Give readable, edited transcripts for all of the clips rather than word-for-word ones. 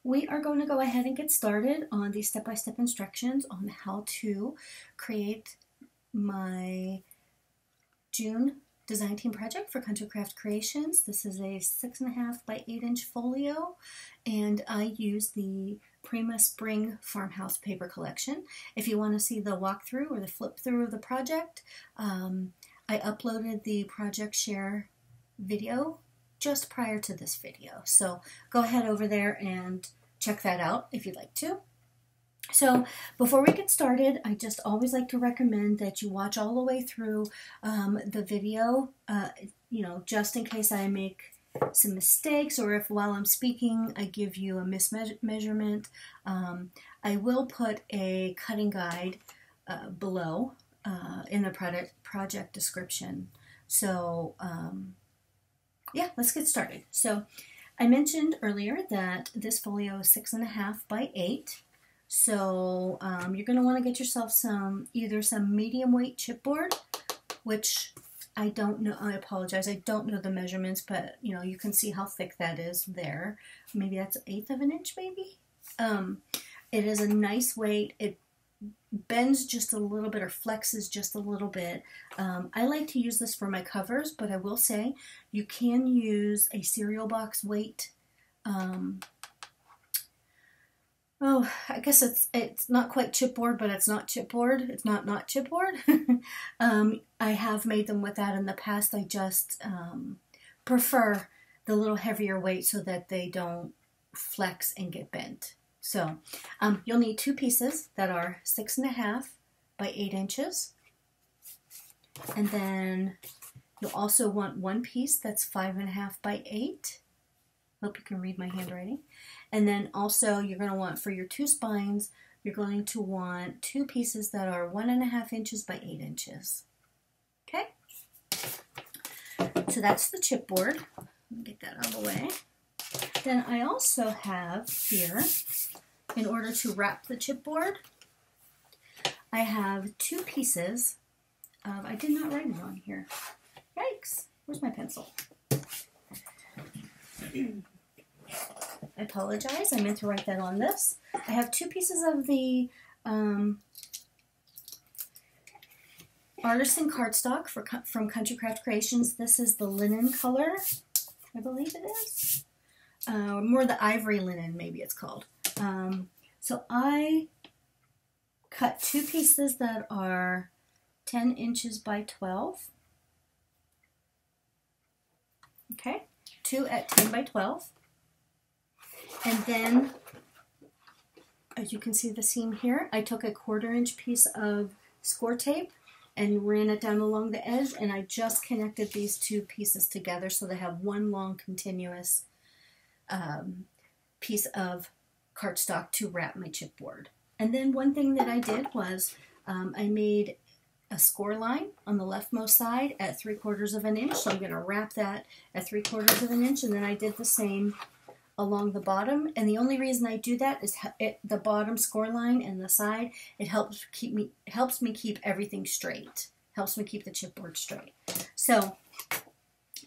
we are going to go ahead and get started on the step-by-step instructions on how to create my June design team project for Country Craft Creations. This is a 6.5 by 8-inch folio, and I use the Prima Spring Farmhouse paper collection. If you want to see the walkthrough or the flip through of the project, I uploaded the project share video just prior to this video. So go ahead over there and check that out if you'd like to. So before we get started, I just always like to recommend that you watch all the way through the video, just in case I make some mistakes, or if while I'm speaking I give you a mismeasurement. I will put a cutting guide below in the project description. So yeah, let's get started. So I mentioned earlier that this folio is 6.5 by 8. So you're going to want to get yourself either some medium weight chipboard, which I don't know, I apologize, I don't know the measurements, but you can see how thick that is there. Maybe that's 1/8 of an inch maybe. It is a nice weight. It bends just a little bit or flexes just a little bit. I like to use this for my covers, but I will say you can use a cereal box weight. Oh, I guess it's not quite chipboard, but it's not chipboard. It's not chipboard. I have made them with that in the past. I just prefer the little heavier weight so that they don't flex and get bent. So you'll need 2 pieces that are 6.5 by 8 inches. And then you'll also want 1 piece that's 5.5 by 8. Hope you can read my handwriting. And then also you're going to want, for your 2 spines, you're going to want 2 pieces that are 1.5 inches by 8 inches. Okay? So that's the chipboard. Let me get that out of the way. Then I also have here, in order to wrap the chipboard, I have 2 pieces of, I did not write it on here. Yikes, where's my pencil? I apologize, I meant to write that on this. I have 2 pieces of the Artisan cardstock from Country Craft Creations. This is the linen color, I believe it is. More the ivory linen, maybe it's called. So I cut 2 pieces that are 10 inches by 12. Okay, 2 at 10 by 12. And then, as you can see the seam here, I took a 1/4 inch piece of Scor tape and ran it down along the edge, and I just connected these 2 pieces together so they have one long continuous piece of cardstock to wrap my chipboard. And then one thing that I did was I made a Scor line on the leftmost side at 3/4 of an inch, so I'm going to wrap that at 3/4 of an inch, and then I did the same along the bottom. And the only reason I do that is the bottom Scor line and the side, it helps me keep everything straight, helps me keep the chipboard straight. So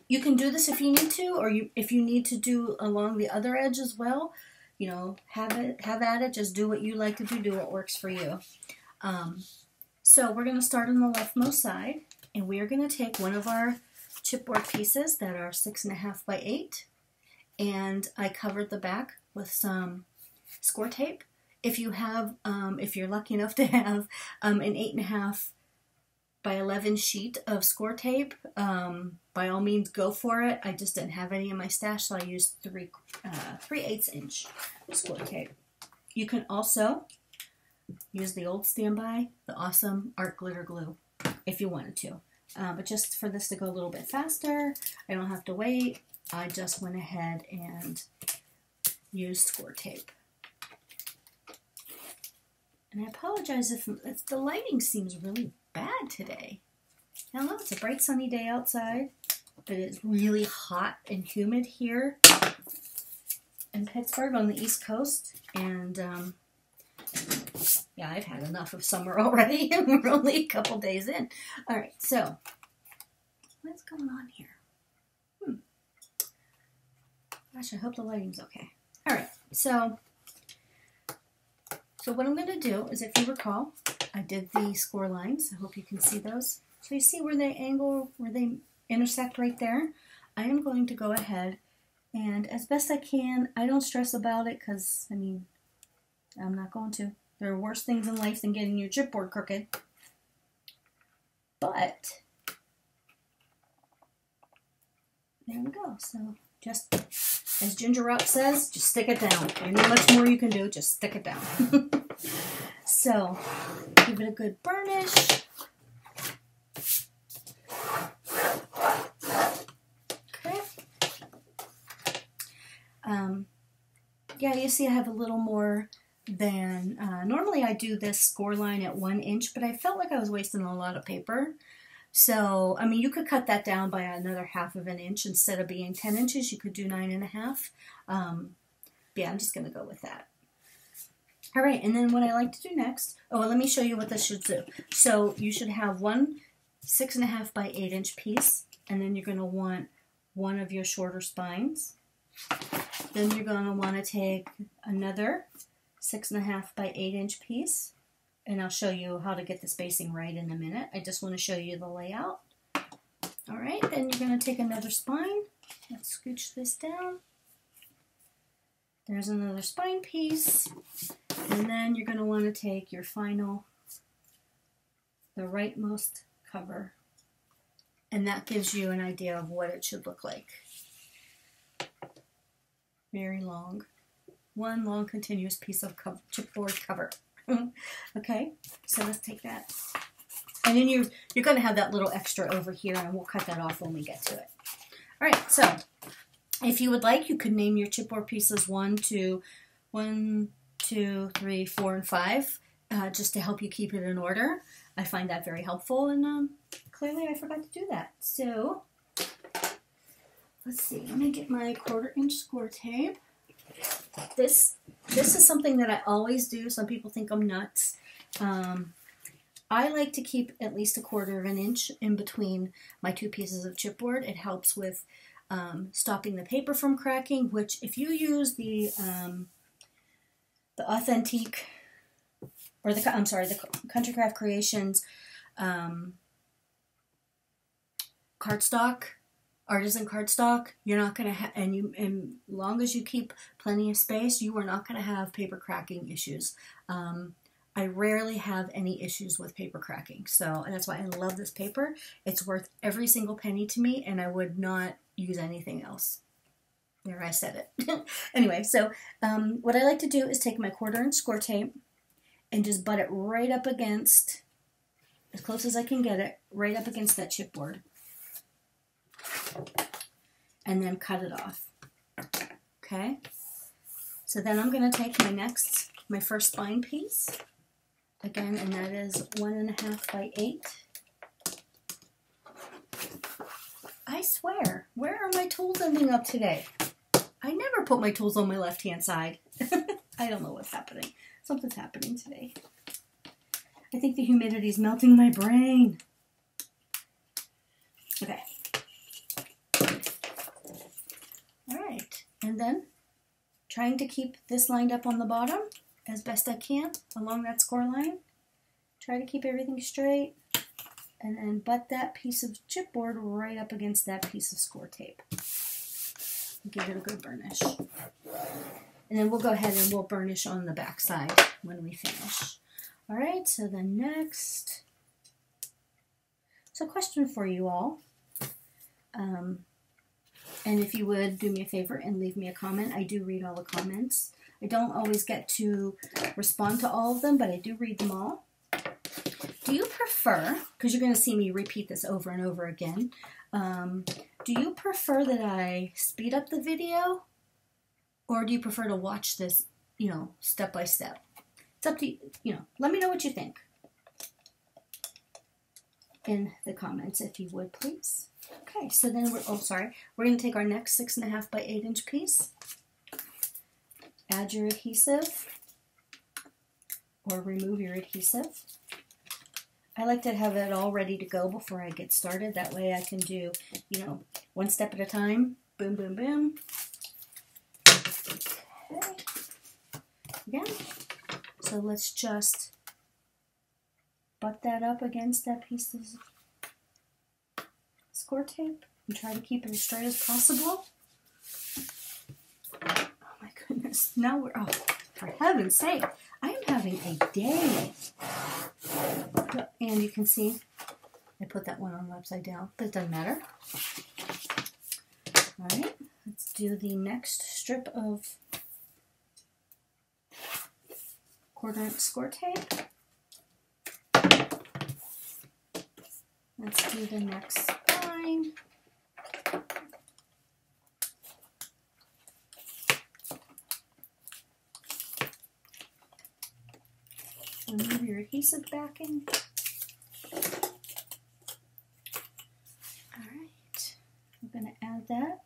you can do this if you need to, or if you need to do along the other edge as well. Have at it. Just do what you like to do what works for you. So we're going to start on the leftmost side, and we are going to take one of our chipboard pieces that are 6.5 by 8, and I covered the back with some Scor tape. If you have, if you're lucky enough to have an 8.5 by 11 sheet of Scor tape, by all means go for it. I just didn't have any in my stash, so I used 3/8 inch Scor tape. You can also use the old standby, the awesome art glitter glue, if you wanted to. But just for this to go a little bit faster, I don't have to wait, I just went ahead and used Scor tape. And I apologize if the lighting seems really bad today. I know it's a bright sunny day outside, but it's really hot and humid here in Pittsburgh on the East Coast. And yeah, I've had enough of summer already, and we're only a couple days in. All right, so what's going on here? Gosh, I hope the lighting's okay. All right, So what I'm going to do is, if you recall, I did the score lines. I hope you can see those. So you see where they angle, where they intersect right there? I am going to go ahead and, as best I can, I don't stress about it because, I mean, I'm not going to. There are worse things in life than getting your chipboard crooked. But there we go. So just, as Ginger Rop says, just stick it down. There's not much more you can do, just stick it down. So give it a good burnish. Okay. Yeah, you see I have a little more than, normally I do this score line at 1 inch, but I felt like I was wasting a lot of paper. So, I mean, you could cut that down by another 1/2 inch. Instead of being 10 inches, you could do 9.5. Yeah, I'm just going to go with that. All right, and then what I like to do next, well, let me show you what this should do. So you should have one 6.5 by 8 inch piece, and then you're going to want one of your shorter spines. Then you're going to want to take another 6.5 by 8 inch piece, and I'll show you how to get the spacing right in a minute. I just want to show you the layout. All right, then you're going to take another spine. Let's scooch this down. There's another spine piece, and then you're going to want to take your final, the rightmost cover, and that gives you an idea of what it should look like. Very long. One long continuous piece of chipboard cover. Okay, so let's take that. And then you're going to have that little extra over here, and we'll cut that off when we get to it. All right, so if you would like, you could name your chipboard pieces 1, 2, 3, 4, and 5, just to help you keep it in order. I find that very helpful, and clearly I forgot to do that. So let's see, let me get my 1/4 inch score tape. This is something that I always do. Some people think I'm nuts. I like to keep at least 1/4 inch in between my 2 pieces of chipboard. It helps with stopping the paper from cracking, which if you use the Authentique, or the Country Craft Creations cardstock, artisan cardstock, you're not going to have, and long as you keep plenty of space, you are not going to have paper cracking issues. I rarely have any issues with paper cracking, so that's why I love this paper. It's worth every single penny to me, and I would not use anything else. There, I said it. Anyway, so what I like to do is take my 1/4 inch score tape and just butt it right up against, as close as I can get it, right up against that chipboard. And then cut it off. Okay? So then I'm going to take my first spine piece. Again, and that is 1.5 by 8. I swear, where are my tools ending up today? I never put my tools on my left-hand side. I don't know what's happening. Something's happening today. I think the humidity is melting my brain. Okay. All right, and then trying to keep this lined up on the bottom as best I can along that score line. Try to keep everything straight, and then butt that piece of chipboard right up against that piece of score tape. Give it a good burnish. And then we'll go ahead and we'll burnish on the back side when we finish. All right, so then next. So question for you all. And if you would do me a favor and leave me a comment. I do read all the comments. I don't always get to respond to all of them, but I do read them all. Do you prefer, because you're going to see me repeat this over and over again, do you prefer that I speed up the video, or do you prefer to watch this, step by step? It's up to you, let me know what you think in the comments, if you would, please. Okay, so then we're going to take our next 6.5 by 8 inch piece, add your adhesive, or remove your adhesive. I like to have it all ready to go before I get started. That way I can do, one step at a time. Boom, boom, boom. Okay. Again. So let's just butt that up against that piece of Scor tape and try to keep it as straight as possible. Oh my goodness. Now we're, oh, for heaven's sake, I am having a day. And you can see I put that one on upside down, but it doesn't matter. All right, let's do the next strip of 1/4 inch Scor tape. Let's do the next spine. Remove your adhesive backing. Alright, I'm going to add that.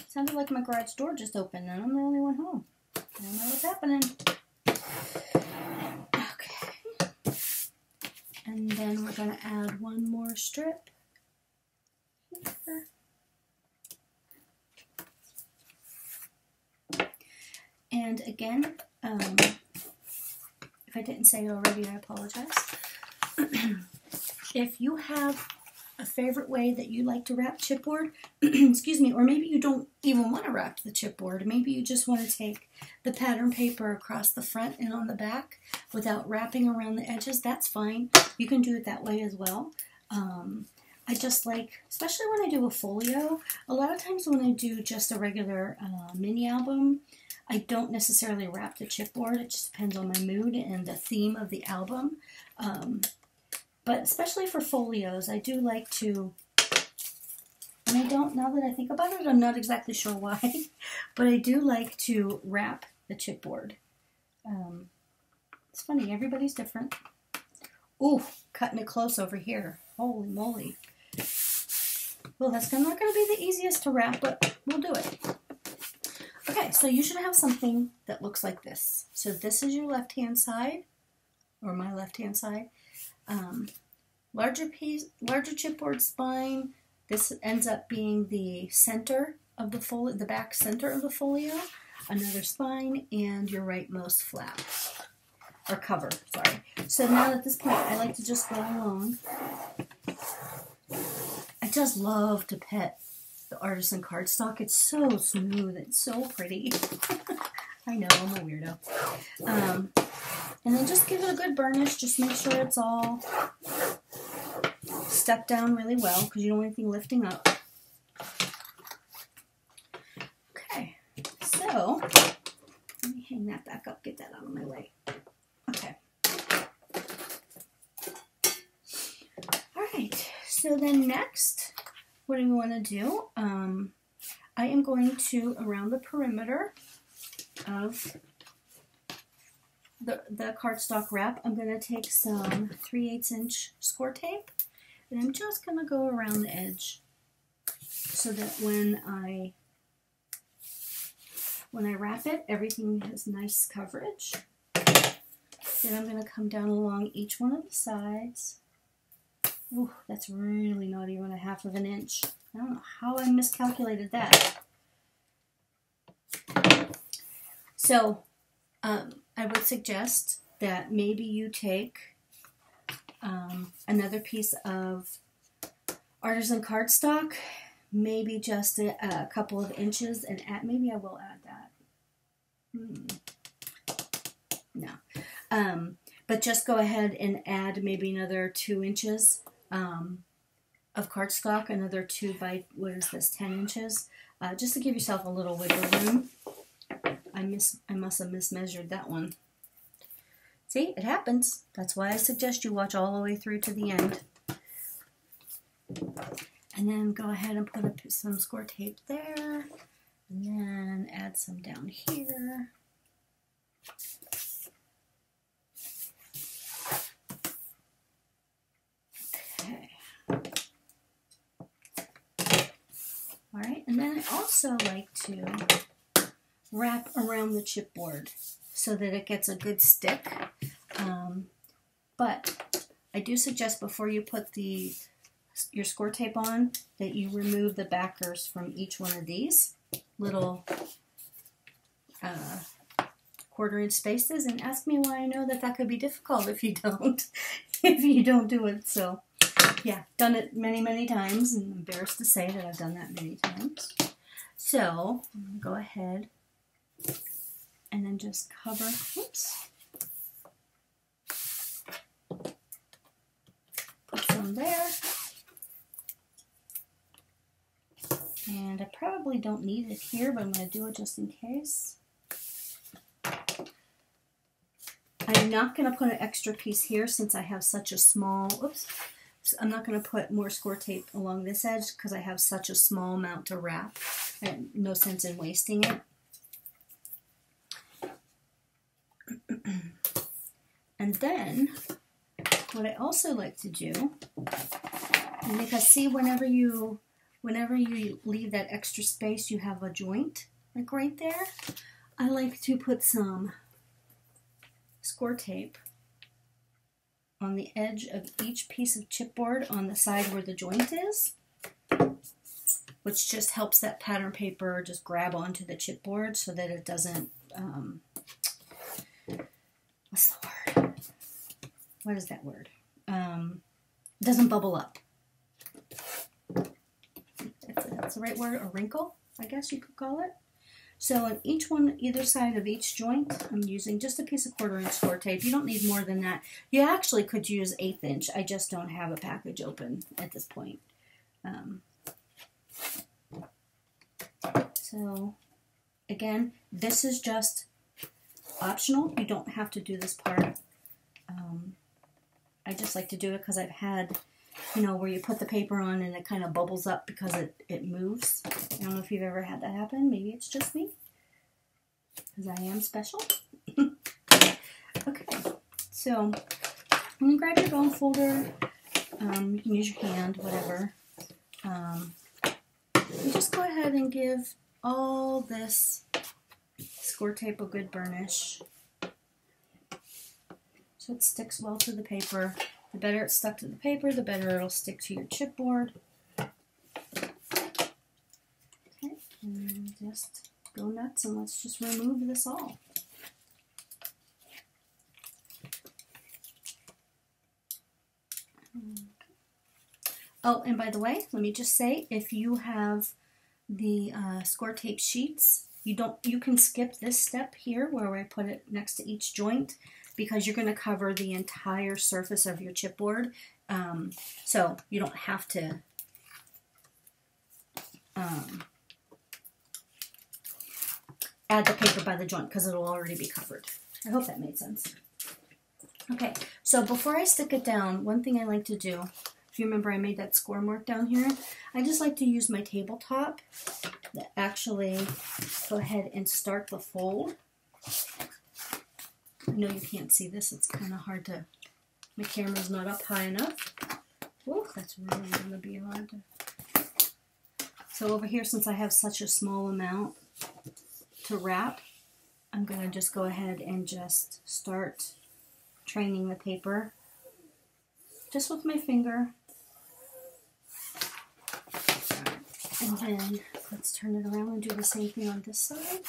Sounded like my garage door just opened and I'm the only one home. I don't know what's happening. Okay. And then we're going to add one more strip here. And again, if I didn't say it already, I apologize. If you have a favorite way that you like to wrap chipboard, excuse me, or maybe you don't even want to wrap the chipboard, maybe you just want to take the pattern paper across the front and on the back without wrapping around the edges, that's fine. You can do it that way as well. I just like, especially when I do a folio, a lot of times when I do just a regular mini album, I don't necessarily wrap the chipboard. It just depends on my mood and the theme of the album. But especially for folios, I do like to, and I don't, now that I think about it, I'm not exactly sure why, but I do like to wrap the chipboard. It's funny, everybody's different. Ooh, cutting it close over here. Holy moly. Well, that's not going to be the easiest to wrap, but we'll do it. Okay, so you should have something that looks like this. So this is your left-hand side, or my left-hand side. Larger chipboard spine. This ends up being the center of the folio, the back center of the folio. Another spine, and your rightmost flap, or cover, sorry. So now at this point, I like to just go along. I just love to pet the artisan cardstock. It's so smooth. It's so pretty. I know, I'm a weirdo. And then just give it a good burnish. Just make sure it's all stuck down really well because you don't want anything lifting up. Okay, so let me hang that back up, get that out of my way. Okay. Alright, so then next, what do we want to do? I am going to, around the perimeter of the cardstock wrap, I'm going to take some 3/8 inch Scor tape, and I'm just going to go around the edge so that when I wrap it, everything has nice coverage. Then I'm going to come down along each one of the sides. Ooh, that's really not even 1/2 of an inch. I don't know how I miscalculated that. So, I would suggest that maybe you take another piece of artisan cardstock, maybe just a couple of inches, and maybe I will add that. No. But just go ahead and add maybe another 2 inches of cardstock, another 2 by, what is this, 10 inches, just to give yourself a little wiggle room. I must have mismeasured that one. See, it happens. That's why I suggest you watch all the way through to the end. And then go ahead and put some Scor tape there, and then add some down here. Okay. All right, and then I also like to wrap around the chipboard so that it gets a good stick. But I do suggest before you put the your Scor tape on, that you remove the backers from each one of these little 1/4 inch spaces, and ask me why I know that that could be difficult if you don't do it. So yeah, done it many times, and I'm embarrassed to say that I've done that many times. So I'm gonna go ahead and then just cover, oops, put some there. And I probably don't need it here, but I'm going to do it just in case. I'm not going to put an extra piece here since I have such a small, oops, I'm not going to put more Scor tape along this edge because I have such a small amount to wrap, and no sense in wasting it. And then what I also like to do, and because see, whenever you leave that extra space, you have a joint like right there. I like to put some Scor tape on the edge of each piece of chipboard on the side where the joint is, which just helps that pattern paper just grab onto the chipboard so that it doesn't, what's the word? What is that word? It doesn't bubble up. That's the right word, a wrinkle, I guess you could call it. So on each one, either side of each joint, I'm using just a piece of 1/4 inch Scor tape. You don't need more than that. You actually could use 1/8 inch. I just don't have a package open at this point. So again, this is just optional. You don't have to do this part. I just like to do it because I've had, you know, where you put the paper on and it kind of bubbles up because it moves. I don't know if you've ever had that happen. Maybe it's just me, because I am special. Okay, so I'm going to grab your bone folder. You can use your hand, whatever. And just go ahead and give all this Scor tape a good burnish, so it sticks well to the paper. The better it's stuck to the paper, the better it'll stick to your chipboard. Okay, and just go nuts, and let's just remove this all. Oh, and by the way, let me just say, if you have the Scor tape sheets, you can skip this step here where I put it next to each joint, because you're going to cover the entire surface of your chipboard. So you don't have to add the paper by the joint because it'll already be covered. I hope that made sense. Okay, so before I stick it down, one thing I like to do, if you remember I made that Scor mark down here, I just like to use my tabletop to actually go ahead and start the fold. I know you can't see this, it's kind of hard to, my camera's not up high enough. Whoa, that's really going to be hard to. So over here, since I have such a small amount to wrap, I'm going to just go ahead and just start training the paper just with my finger. And then let's turn it around and do the same thing on this side.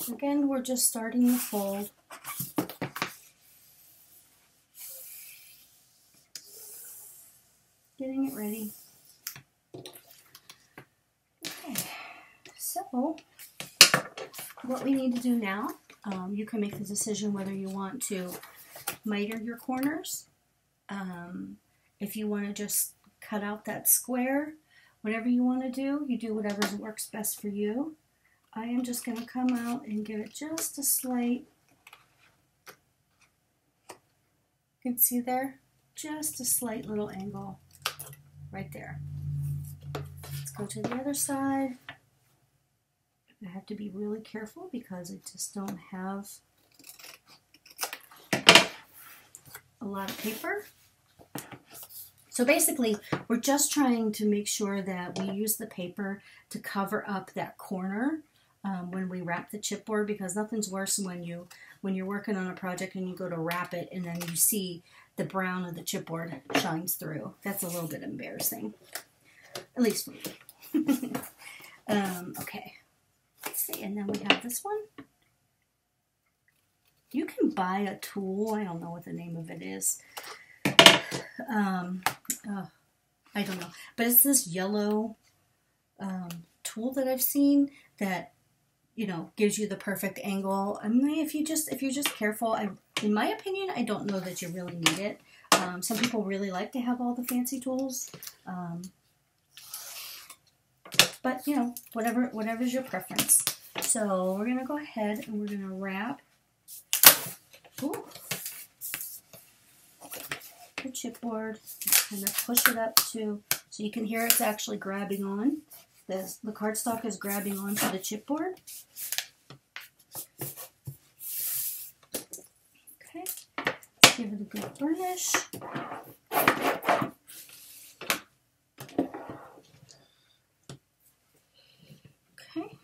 Again, we're just starting the fold. Getting it ready. Okay, so what we need to do now, you can make the decision whether you want to miter your corners, if you want to just cut out that square, whatever you want to do, you do whatever works best for you. I am just going to come out and give it just a slight, you can see there, just a slight little angle right there. Let's go to the other side. I have to be really careful because I just don't have a lot of paper. So basically, we're just trying to make sure that we use the paper to cover up that corner when we wrap the chipboard, because nothing's worse when you're working on a project and you go to wrap it and then you see the brown of the chipboard shines through. That's a little bit embarrassing, at least for me. Okay, let's see, and then we have this one. You can buy a tool. I don't know what the name of it is. I don't know, but it's this yellow tool that I've seen that, you know, gives you the perfect angle. I mean, if you're just careful, in my opinion, I don't know that you really need it. Some people really like to have all the fancy tools, but you know, whatever's your preference. So we're gonna go ahead and we're gonna wrap the chipboard, kind of push it up to, so you can hear it's actually grabbing on. The cardstock is grabbing onto the chipboard. Okay, let's give it a good burnish. Okay.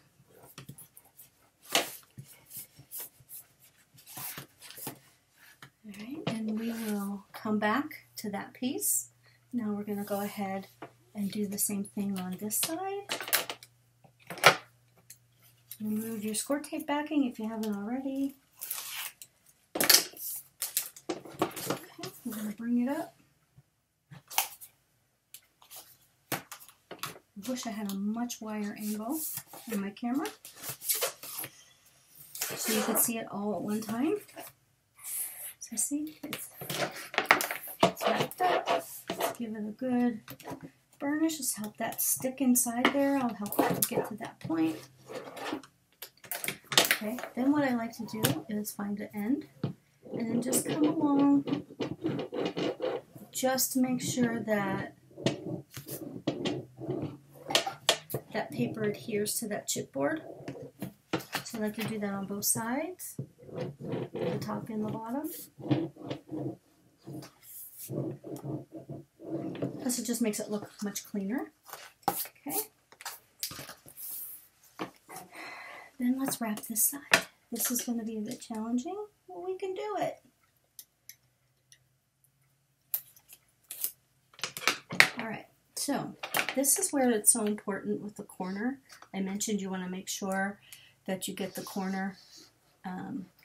All right, and we will come back to that piece. Now we're going to go ahead and do the same thing on this side. Remove your Scor tape backing if you haven't already. Okay, we're going to bring it up. I wish I had a much wider angle on my camera so you could see it all at one time. So see, it's wrapped up. Let's give it a good burnish. Just help that stick inside there. I'll help it get to that point. Okay, then what I like to do is find the end and then just come along just to make sure that that paper adheres to that chipboard. So I like to do that on both sides, the top and the bottom. Plus it just makes it look much cleaner. Okay. Then let's wrap this side. This is going to be a bit challenging, but we can do it. Alright, so this is where it's so important with the corner. I mentioned you want to make sure that you get the corner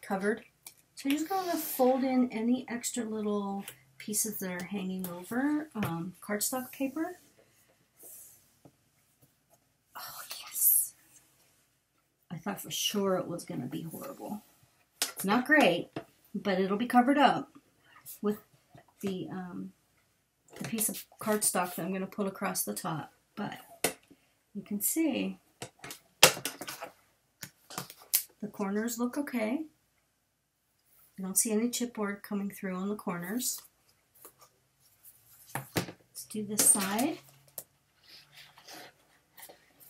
covered. So you're just going to fold in any extra little pieces that are hanging over cardstock paper. Oh yes, I thought for sure it was going to be horrible. It's not great, but it'll be covered up with the piece of cardstock that I'm going to put across the top. But you can see the corners look okay. I don't see any chipboard coming through on the corners. Let's do this side.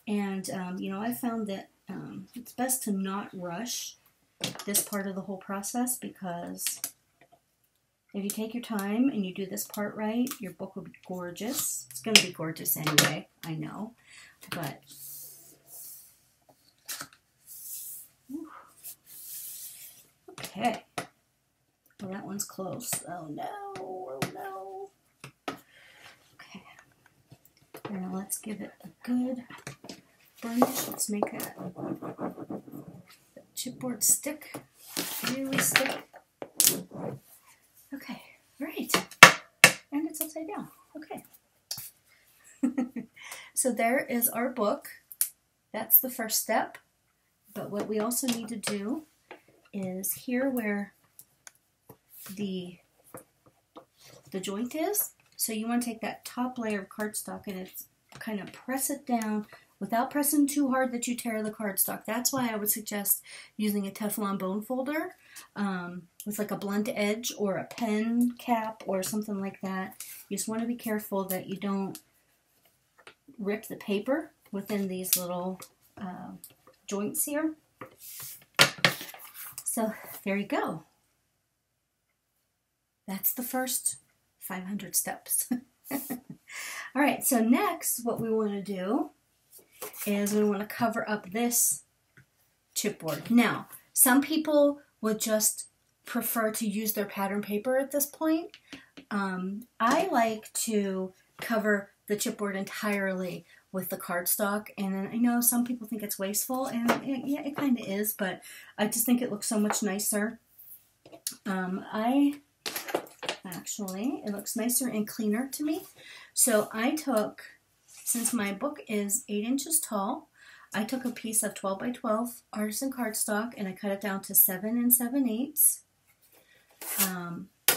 And, you know, I found that it's best to not rush this part of the whole process, because if you take your time and you do this part right, your book will be gorgeous. It's going to be gorgeous anyway, I know. But, okay. Well, that one's close. Oh no, oh no. Okay. Now let's give it a good burnish. Let's make that chipboard stick, really stick. Okay, right. And it's upside down. Okay. So there is our book. That's the first step. But what we also need to do is here where the joint is. So you want to take that top layer of cardstock and it's kind of press it down without pressing too hard that you tear the cardstock. That's why I would suggest using a Teflon bone folder with like a blunt edge or a pen cap or something like that. You just want to be careful that you don't rip the paper within these little joints here. So there you go. That's the first 500 steps. All right, so next what we want to do is we want to cover up this chipboard. Now, some people would just prefer to use their pattern paper at this point, I like to cover the chipboard entirely with the cardstock, and I know some people think it's wasteful, and yeah, it kind of is, but I just think it looks so much nicer. It looks nicer and cleaner to me. So I took, since my book is 8 inches tall, I took a piece of 12 by 12 artisan cardstock and I cut it down to 7 7/8.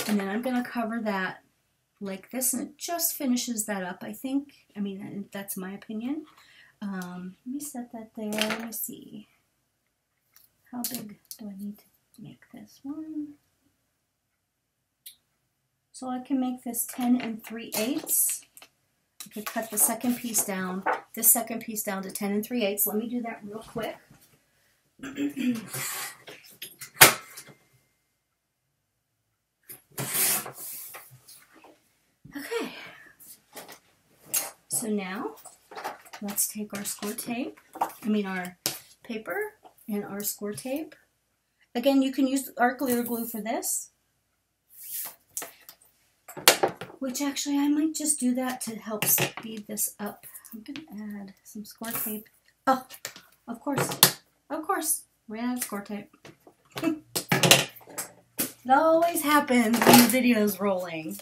And then I'm going to cover that like this, and it just finishes that up, I think. I mean, that's my opinion. Let me set that there. Let me see. How big do I need to make this one? So I can make this 10 3/8. I could cut the second piece down, this second piece down to 10 3/8. Let me do that real quick. Okay. So now, let's take our Scor tape, our paper and our Scor tape. Again, you can use art glitter glue for this. Which actually, I might just do that to help speed this up. I'm going to add some Scor tape. Oh, of course, ran out of Scor tape. It always happens when the video's rolling.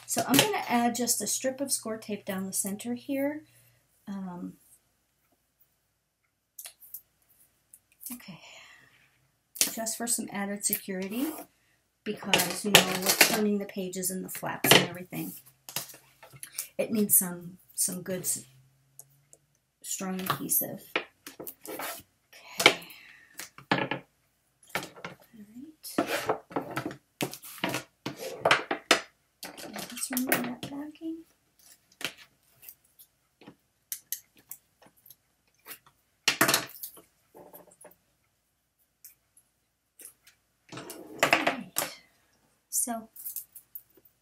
So I'm going to add just a strip of Scor tape down the center here. Okay, just for some added security. Because, you know, we're turning the pages and the flaps and everything. It needs some good, strong adhesive. Okay. All right. Okay, let's remove that backing. So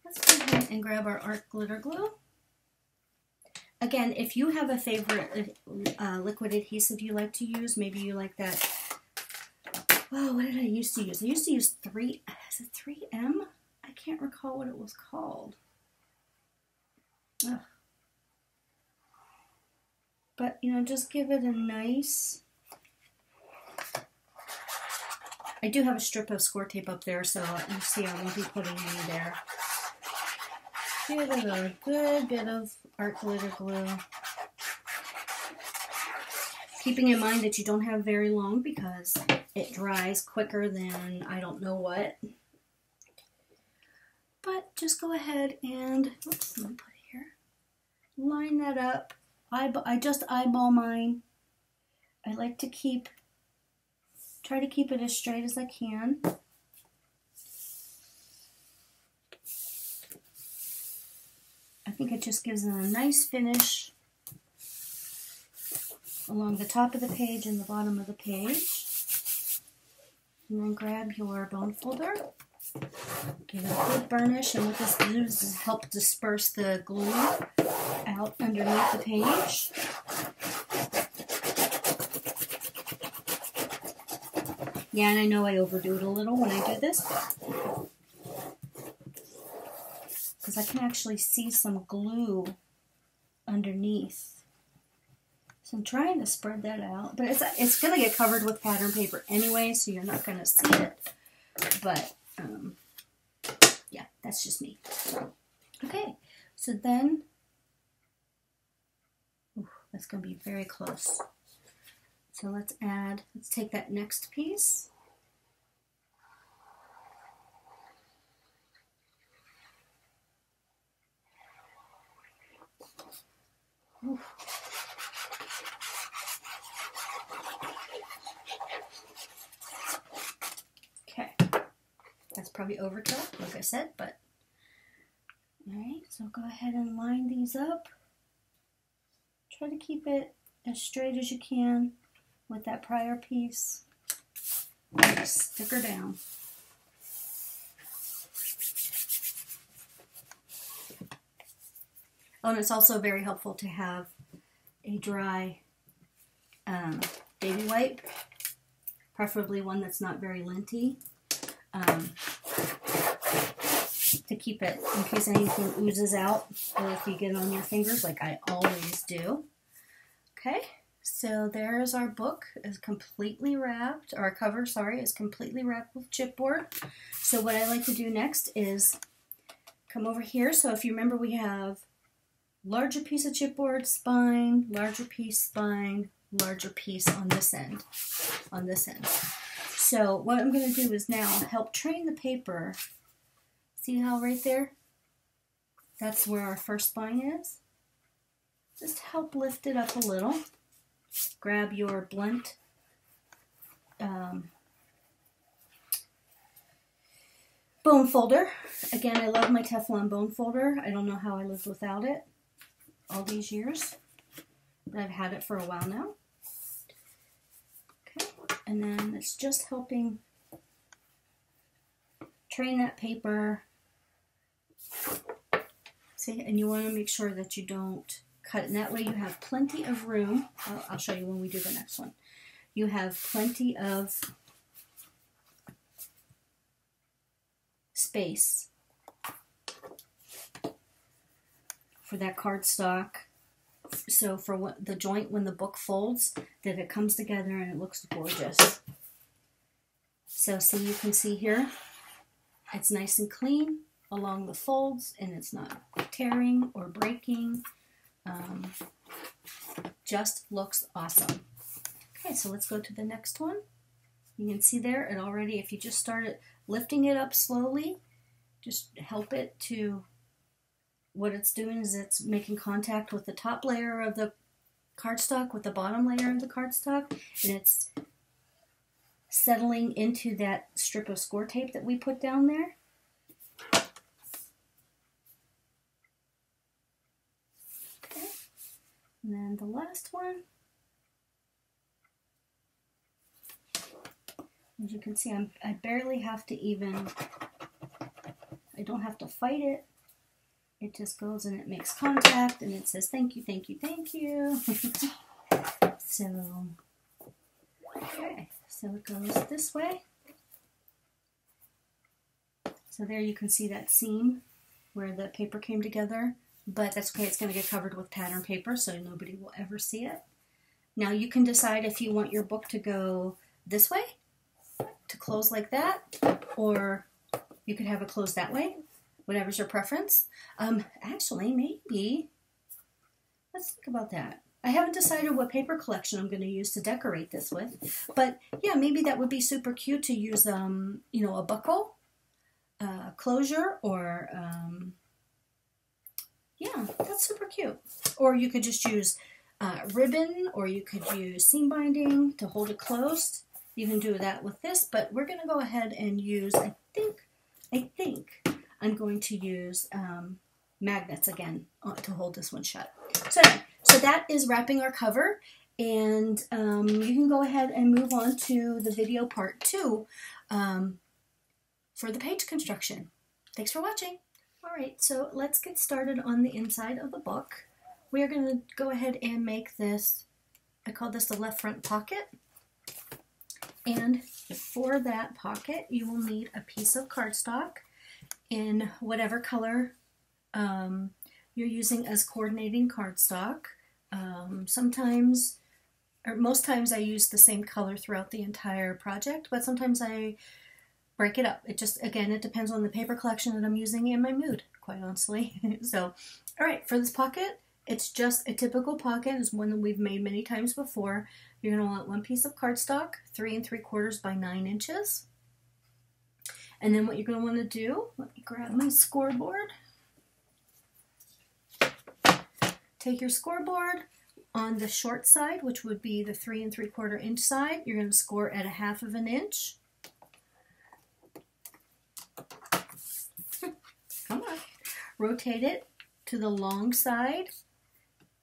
let's go ahead and grab our art glitter glue. Again, if you have a favorite liquid adhesive you like to use, maybe you like that. Oh, what did I used to use? I used to use 3M? I can't recall what it was called. Ugh. But, you know, just give it a nice... I do have a strip of Scor tape up there, so you see I won't be putting any there. Give it a good bit of art glitter glue. Keeping in mind that you don't have very long because it dries quicker than I don't know what. But just go ahead and, oops, I'm going to put it here. Line that up. I just eyeball mine. I like to try to keep it as straight as I can. I think it just gives it a nice finish along the top of the page and the bottom of the page. And then grab your bone folder, give it a good burnish, and what this does is help disperse the glue out underneath the page. Yeah, and I know I overdo it a little when I do this, because I can actually see some glue underneath. So I'm trying to spread that out, but it's going to get covered with pattern paper anyway, so you're not going to see it. But, yeah, that's just me. Okay, so then, that's going to be very close. So let's take that next piece. Ooh. Okay, that's probably overkill, like I said, but all right, so go ahead and line these up. Try to keep it as straight as you can with that prior piece. Just stick her down. Oh, and it's also very helpful to have a dry baby wipe, preferably one that's not very linty, to to keep it in case anything oozes out or if you get it on your fingers like I always do. Okay, so there's our book. Is completely wrapped, or our cover, sorry, is completely wrapped with chipboard. So what I like to do next is come over here. So if you remember, we have larger piece of chipboard, spine, larger piece, spine, larger piece on this end, So what I'm going to do is now help train the paper. See how right there? That's where our first spine is. Just help lift it up a little. Grab your blunt bone folder. Again, I love my Teflon bone folder. I don't know how I lived without it all these years, but I've had it for a while now. Okay, and then it's just helping train that paper. See, and you want to make sure that you don't cut it, and that way you have plenty of room. I'll show you when we do the next one. You have plenty of space for that cardstock. So for what the joint when the book folds, that it comes together and it looks gorgeous. So see, you can see here, it's nice and clean along the folds, and it's not tearing or breaking. Just looks awesome. Okay, so let's go to the next one. You can see there, it already, if you just started lifting it up slowly, just help it to, what it's doing is it's making contact with the top layer of the cardstock with the bottom layer of the cardstock, and it's settling into that strip of Scor tape that we put down there. Okay, and then the last one. As you can see, I barely have to even, I don't have to fight it. It just goes and it makes contact and it says thank you, thank you, thank you. So, okay, so it goes this way. So there you can see that seam where the paper came together, but that's okay, it's going to get covered with pattern paper so nobody will ever see it. Now you can decide if you want your book to go this way, to close like that, or you could have it closed that way, whatever's your preference. Actually, maybe, let's think about that. I haven't decided what paper collection I'm going to use to decorate this with, but yeah, maybe that would be super cute to use, you know, a buckle, closure, or, yeah, that's super cute. Or you could just use ribbon, or you could use seam binding to hold it closed. You can do that with this, but we're going to go ahead and use, I think I'm going to use magnets again to hold this one shut. So that is wrapping our cover, and you can go ahead and move on to the video part 2 for the page construction. Thanks for watching. All right, so let's get started on the inside of the book. We are going to go ahead and make this, I call this the left front pocket. And for that pocket, you will need a piece of cardstock in whatever color you're using as coordinating cardstock. Sometimes, or most times I use the same color throughout the entire project, but sometimes I break it up. It just, again, it depends on the paper collection that I'm using and my mood, quite honestly. So, all right, for this pocket, it's just a typical pocket. It's one that we've made many times before. You're going to want one piece of cardstock, 3 3/4 by 9 inches. And then what you're going to want to do, let me grab my scoreboard. Take your scoreboard on the short side, which would be the 3 3/4 inch side. You're going to score at 1/2 inch. Come on. Rotate it to the long side.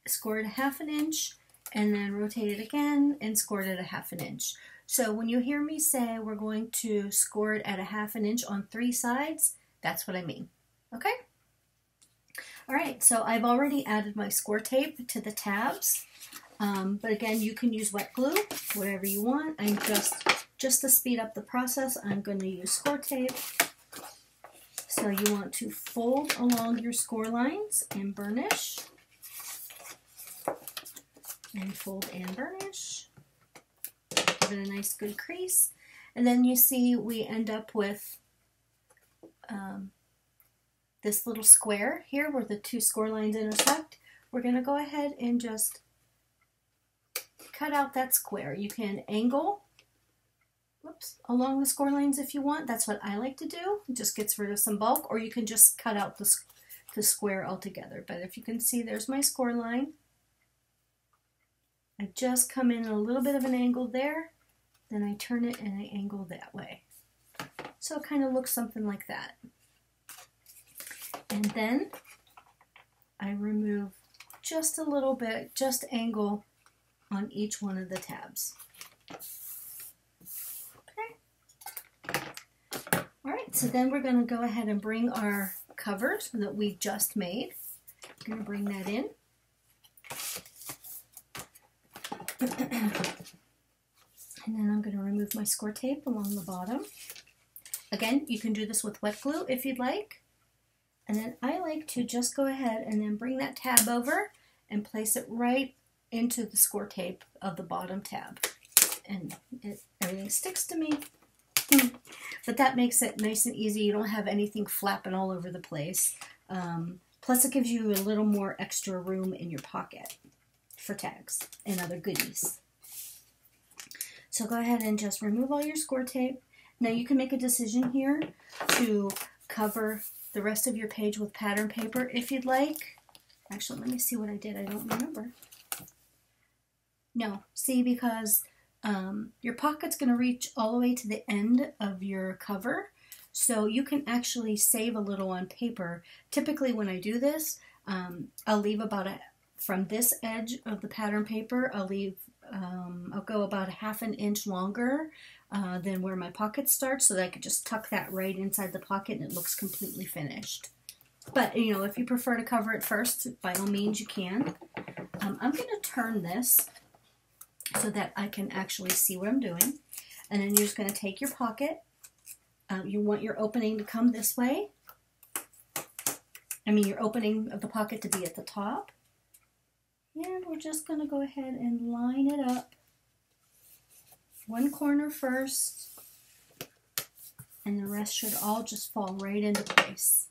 Score it 1/2 inch, and then rotate it again and score it at 1/2 inch. So when you hear me say we're going to score it at 1/2 inch on 3 sides, that's what I mean. Okay? All right, so I've already added my Scor tape to the tabs, but again, you can use wet glue, whatever you want. I'm just to speed up the process, I'm going to use Scor tape. So you want to fold along your score lines and burnish. And fold and burnish. Give it a nice good crease. And then you see we end up with this little square here where the two score lines intersect. We're going to go ahead and just cut out that square. You can angle along the score lines if you want. That's what I like to do. It just gets rid of some bulk, or you can just cut out the square altogether. But if you can see, there's my score line. I just come in a little bit of an angle there, then I turn it and I angle that way. So it kind of looks something like that. And then I remove just a little bit, just angle on each one of the tabs. Okay. All right, so then we're going to go ahead and bring our covers that we just made. I'm going to bring that in. And then I'm going to remove my score tape along the bottom. Again, you can do this with wet glue if you'd like. And then I like to just go ahead and then bring that tab over and place it right into the score tape of the bottom tab. And everything sticks to me. But that makes it nice and easy. You don't have anything flapping all over the place. Plus it gives you a little more extra room in your pocket for tags and other goodies. So go ahead and just remove all your score tape. Now you can make a decision here to cover the rest of your page with pattern paper if you'd like. Actually, let me see what I did. I don't remember. No, see, because your pocket's going to reach all the way to the end of your cover, so you can actually save a little on paper. Typically when I do this, I'll leave about from this edge of the pattern paper, I'll go about 1/2 inch longer than where my pocket starts, so that I could just tuck that right inside the pocket and it looks completely finished. But, you know, if you prefer to cover it first, by all means you can. I'm going to turn this so that I can actually see what I'm doing. And then you're just going to take your pocket. You want your opening to come this way. I mean, your opening of the pocket to be at the top. And we're just going to go ahead and line it up. One corner first, and the rest should all just fall right into place.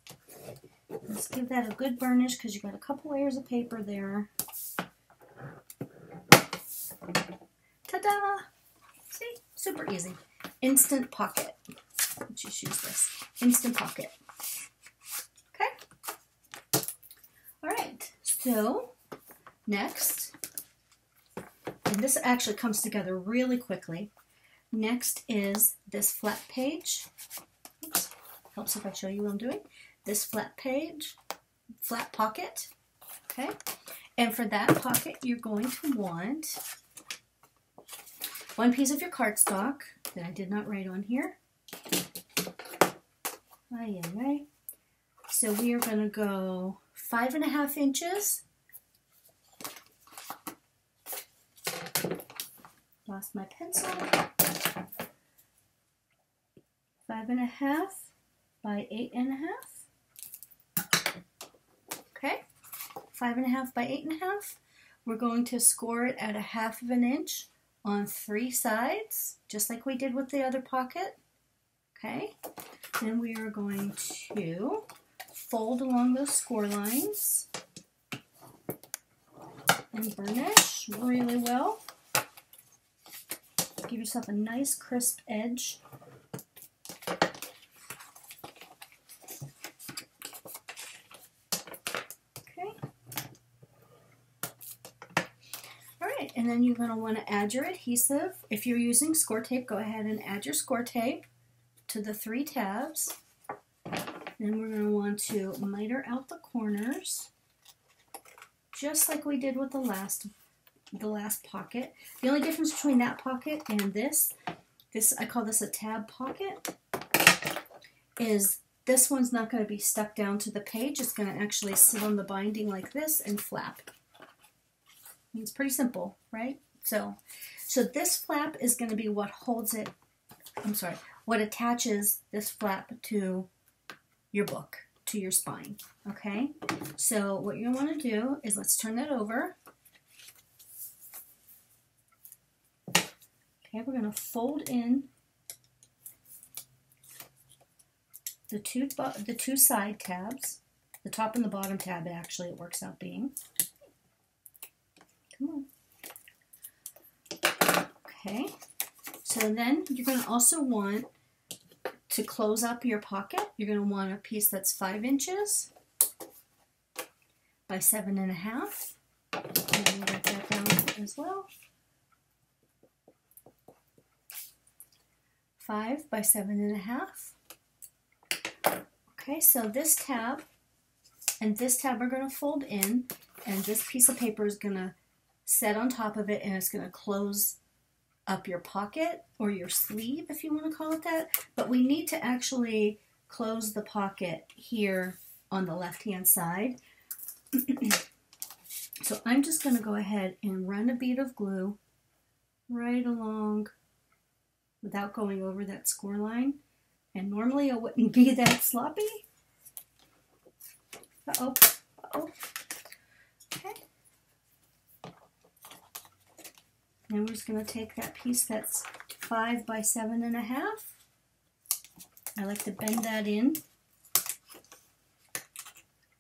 Let's give that a good burnish because you got a couple layers of paper there. Ta-da! See? Super easy. Instant Pocket. Let's just use this. Instant Pocket. Okay? Alright, so next, and this actually comes together really quickly. Next is this flat page. Oops, helps if I show you what I'm doing. This flat page, flat pocket, okay? And for that pocket, you're going to want one piece of your cardstock that I did not write on here. So we are going to go 5.5 inches. Lost my pencil. 5.5 by 8.5. Okay, 5.5 by 8.5. We're going to score it at 1/2 inch on 3 sides, just like we did with the other pocket. Okay, then we are going to fold along those score lines and burnish really well. Give yourself a nice crisp edge. Okay. Alright, and then you're going to want to add your adhesive. If you're using score tape, go ahead and add your score tape to the 3 tabs. Then we're going to want to miter out the corners, just like we did with the last pocket. The only difference between that pocket and this, I call this a tab pocket, is this one's not going to be stuck down to the page. It's going to actually sit on the binding like this and flap. It's pretty simple, right? So this flap is going to be what holds it, what attaches this flap to your book, to your spine, okay? So what you want to do is, let's turn that over. Okay, we're going to fold in the two side tabs, the top and the bottom tab, actually it works out being. Come on. Okay, so then you're going to also want to close up your pocket. You're going to want a piece that's 5 inches by 7.5. And write that down as well. 5 by 7.5. Okay, so this tab and this tab are going to fold in, and this piece of paper is going to set on top of it, and it's going to close up your pocket, or your sleeve if you want to call it that. But we need to actually close the pocket here on the left hand side. So I'm just going to go ahead and run a bead of glue right along without going over that Scor line. And normally I wouldn't be that sloppy. Uh-oh, uh-oh. Okay. And we're just going to take that piece that's 5 by 7.5. I like to bend that in.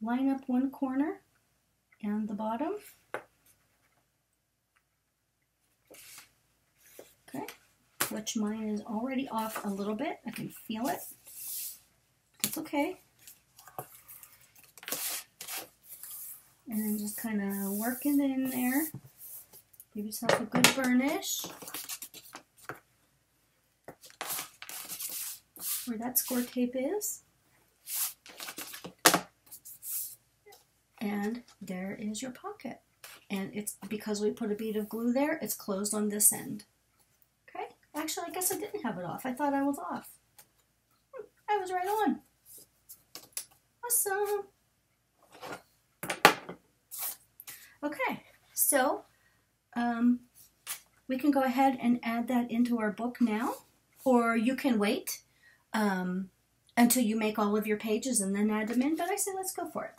Line up one corner and the bottom. Okay. Which mine is already off a little bit. I can feel it. It's okay. And then just kind of work it in there. Give yourself a good burnish. Where that Scor tape is. And there is your pocket. And it's because we put a bead of glue there, it's closed on this end. Okay? Actually, I guess I didn't have it off. I thought I was off. I was right on. Awesome. Okay, so we can go ahead and add that into our book now, or you can wait until you make all of your pages and then add them in, but I say let's go for it.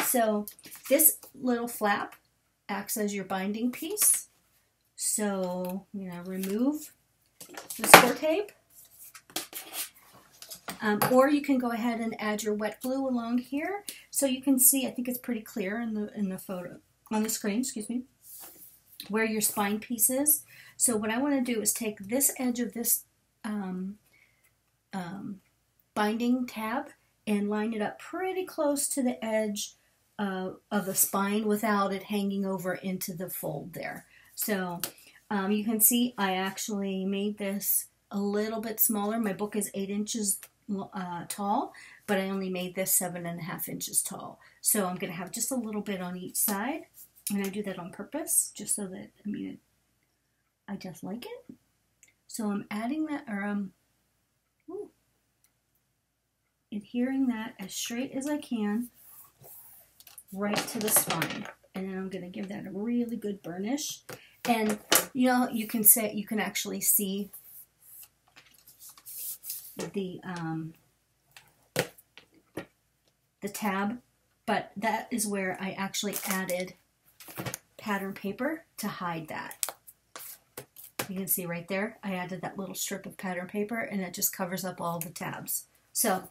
So this little flap acts as your binding piece. So I'm going to remove the Scor tape. Or you can go ahead and add your wet glue along here. So you can see, I think it's pretty clear in the photo, on the screen, excuse me, where your spine piece is. So what I want to do is take this edge of this binding tab and line it up pretty close to the edge of the spine without it hanging over into the fold there. So you can see I actually made this a little bit smaller. My book is 8 inches tall, but I only made this 7.5 inches tall. So I'm going to have just a little bit on each side, and I do that on purpose, just so that, I mean, I just like it. So I'm adding that, or adhering that as straight as I can right to the spine. And then I'm going to give that a really good burnish. And you know, you can actually see the tab, but that is where I actually added pattern paper to hide that. You can see right there, I added that little strip of pattern paper, and it just covers up all the tabs. So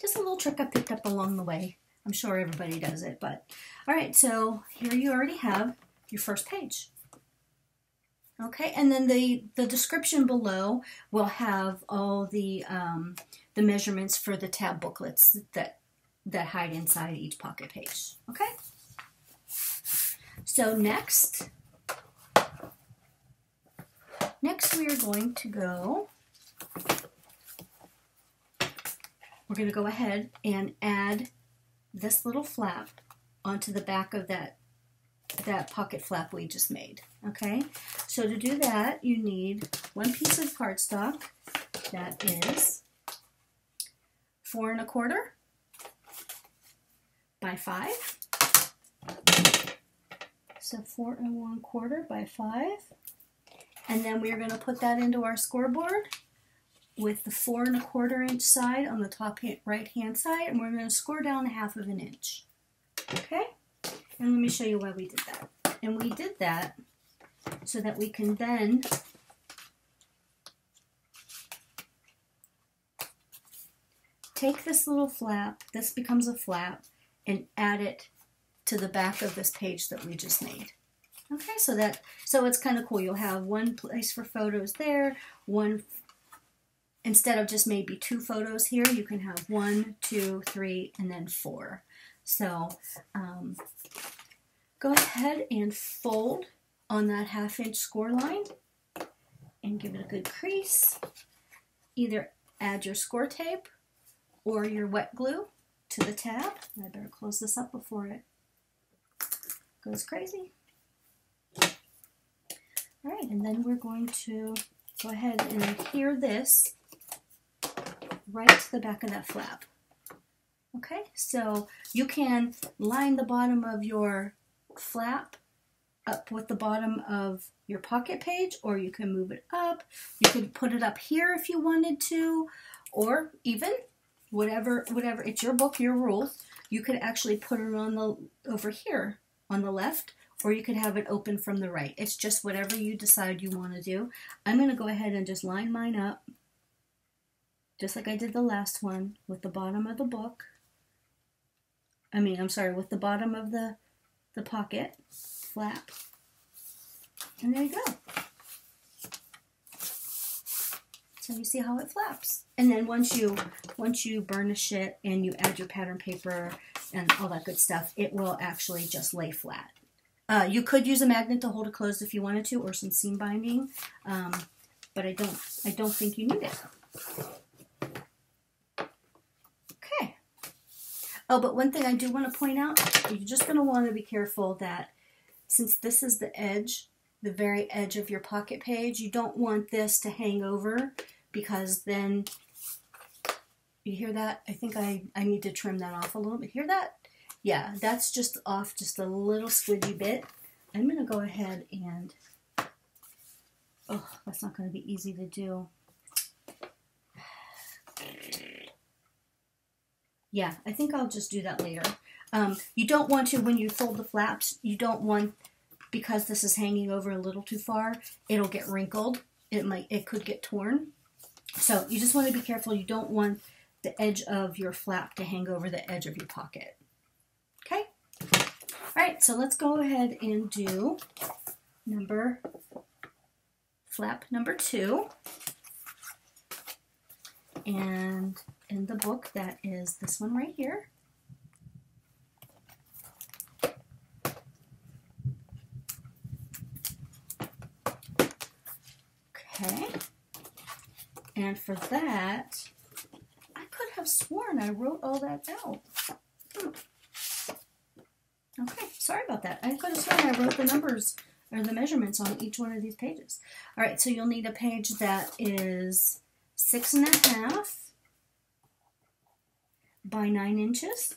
just a little trick I picked up along the way. I'm sure everybody does it, but all right, so here you already have your first page. Okay, and then the description below will have all the measurements for the tab booklets that hide inside each pocket page. Okay, so next we are going to go. We're going to go ahead and add this little flap onto the back of that pocket flap we just made. Okay, so to do that, you need one piece of cardstock that is 4 1/4 by 5. So 4 1/4 by 5, and then we're going to put that into our scoreboard with the 4 1/4 inch side on the top right hand side, and we're going to score down 1/2 inch. Okay? And let me show you why we did that. And we did that so that we can then take this little flap, this becomes a flap, and add it to the back of this page that we just made. Okay, so it's kind of cool. You'll have one place for photos there, instead of just maybe 2 photos here, you can have 1, 2, 3, and then 4. So go ahead and fold on that 1/2 inch score line and give it a good crease. Either add your score tape or your wet glue to the tab. I better close this up before it goes crazy. All right, and then we're going to go ahead and adhere this right to the back of that flap. Okay, so you can line the bottom of your flap up with the bottom of your pocket page, or you can move it up. You could put it up here if you wanted to, or even whatever, it's your book, your rules. You could actually put it on over here on the left, or you could have it open from the right. It's just whatever you decide you want to do. I'm going to go ahead and just line mine up, just like I did the last one, with the bottom of the book. With the bottom of the pocket flap. And there you go. So you see how it flaps. And then once you burnish it and you add your pattern paper and all that good stuff, it will actually just lay flat. You could use a magnet to hold it closed if you wanted to, or some seam binding, but I don't think you need it. Okay. Oh, but one thing I do want to point out, you're just going to want to be careful that since this is the edge, the very edge of your pocket page, you don't want this to hang over, because then, you hear that? I think I need to trim that off a little bit. Hear that? Yeah, that's just off just a little squidgy bit. I'm going to go ahead and, oh, that's not going to be easy to do. Yeah, I think I'll just do that later. You don't want to, when you fold the flaps, you don't want, because this is hanging over a little too far, it'll get wrinkled. It could get torn. So you just want to be careful. You don't want the edge of your flap to hang over the edge of your pocket. Okay? All right, so let's go ahead and do flap number 2. And in the book, that is this one right here. Okay. And for that, I could have sworn I wrote all that out. Okay, sorry about that. I could have sworn I wrote the numbers or the measurements on each one of these pages. All right, so you'll need a page that is 6 1/2 by 9 inches.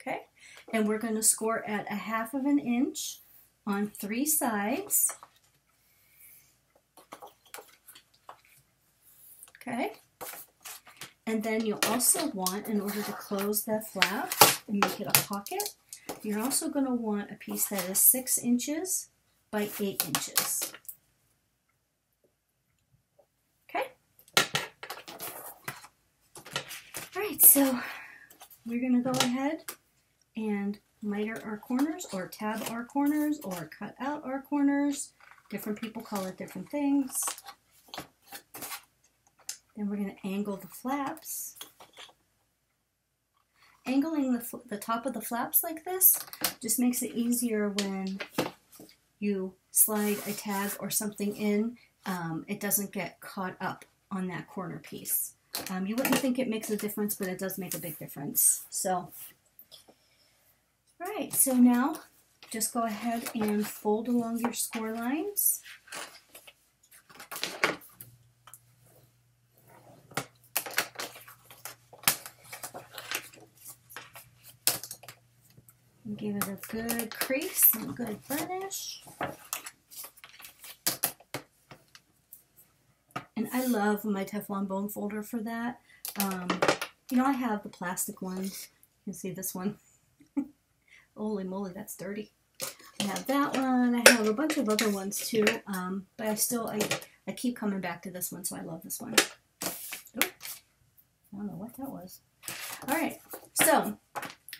Okay, and we're going to score at 1/2 inch on 3 sides. Okay, and then you'll also want, in order to close that flap and make it a pocket, you're also going to want a piece that is 6 inches by 8 inches. Okay? All right, so we're going to go ahead and miter our corners, or tab our corners, or cut out our corners. Different people call it different things. Then we're going to angle the flaps. Angling the top of the flaps like this just makes it easier when you slide a tag or something in. It doesn't get caught up on that corner piece. You wouldn't think it makes a difference, but it does make a big difference. So, all right, so now just go ahead and fold along your score lines. And give it a good crease and a good burnish. And I love my Teflon bone folder for that. You know, I have the plastic ones. You can see this one. Holy moly, that's dirty. I have that one. I have a bunch of other ones too, but I keep coming back to this one, so I love this one. Ooh, I don't know what that was. All right, so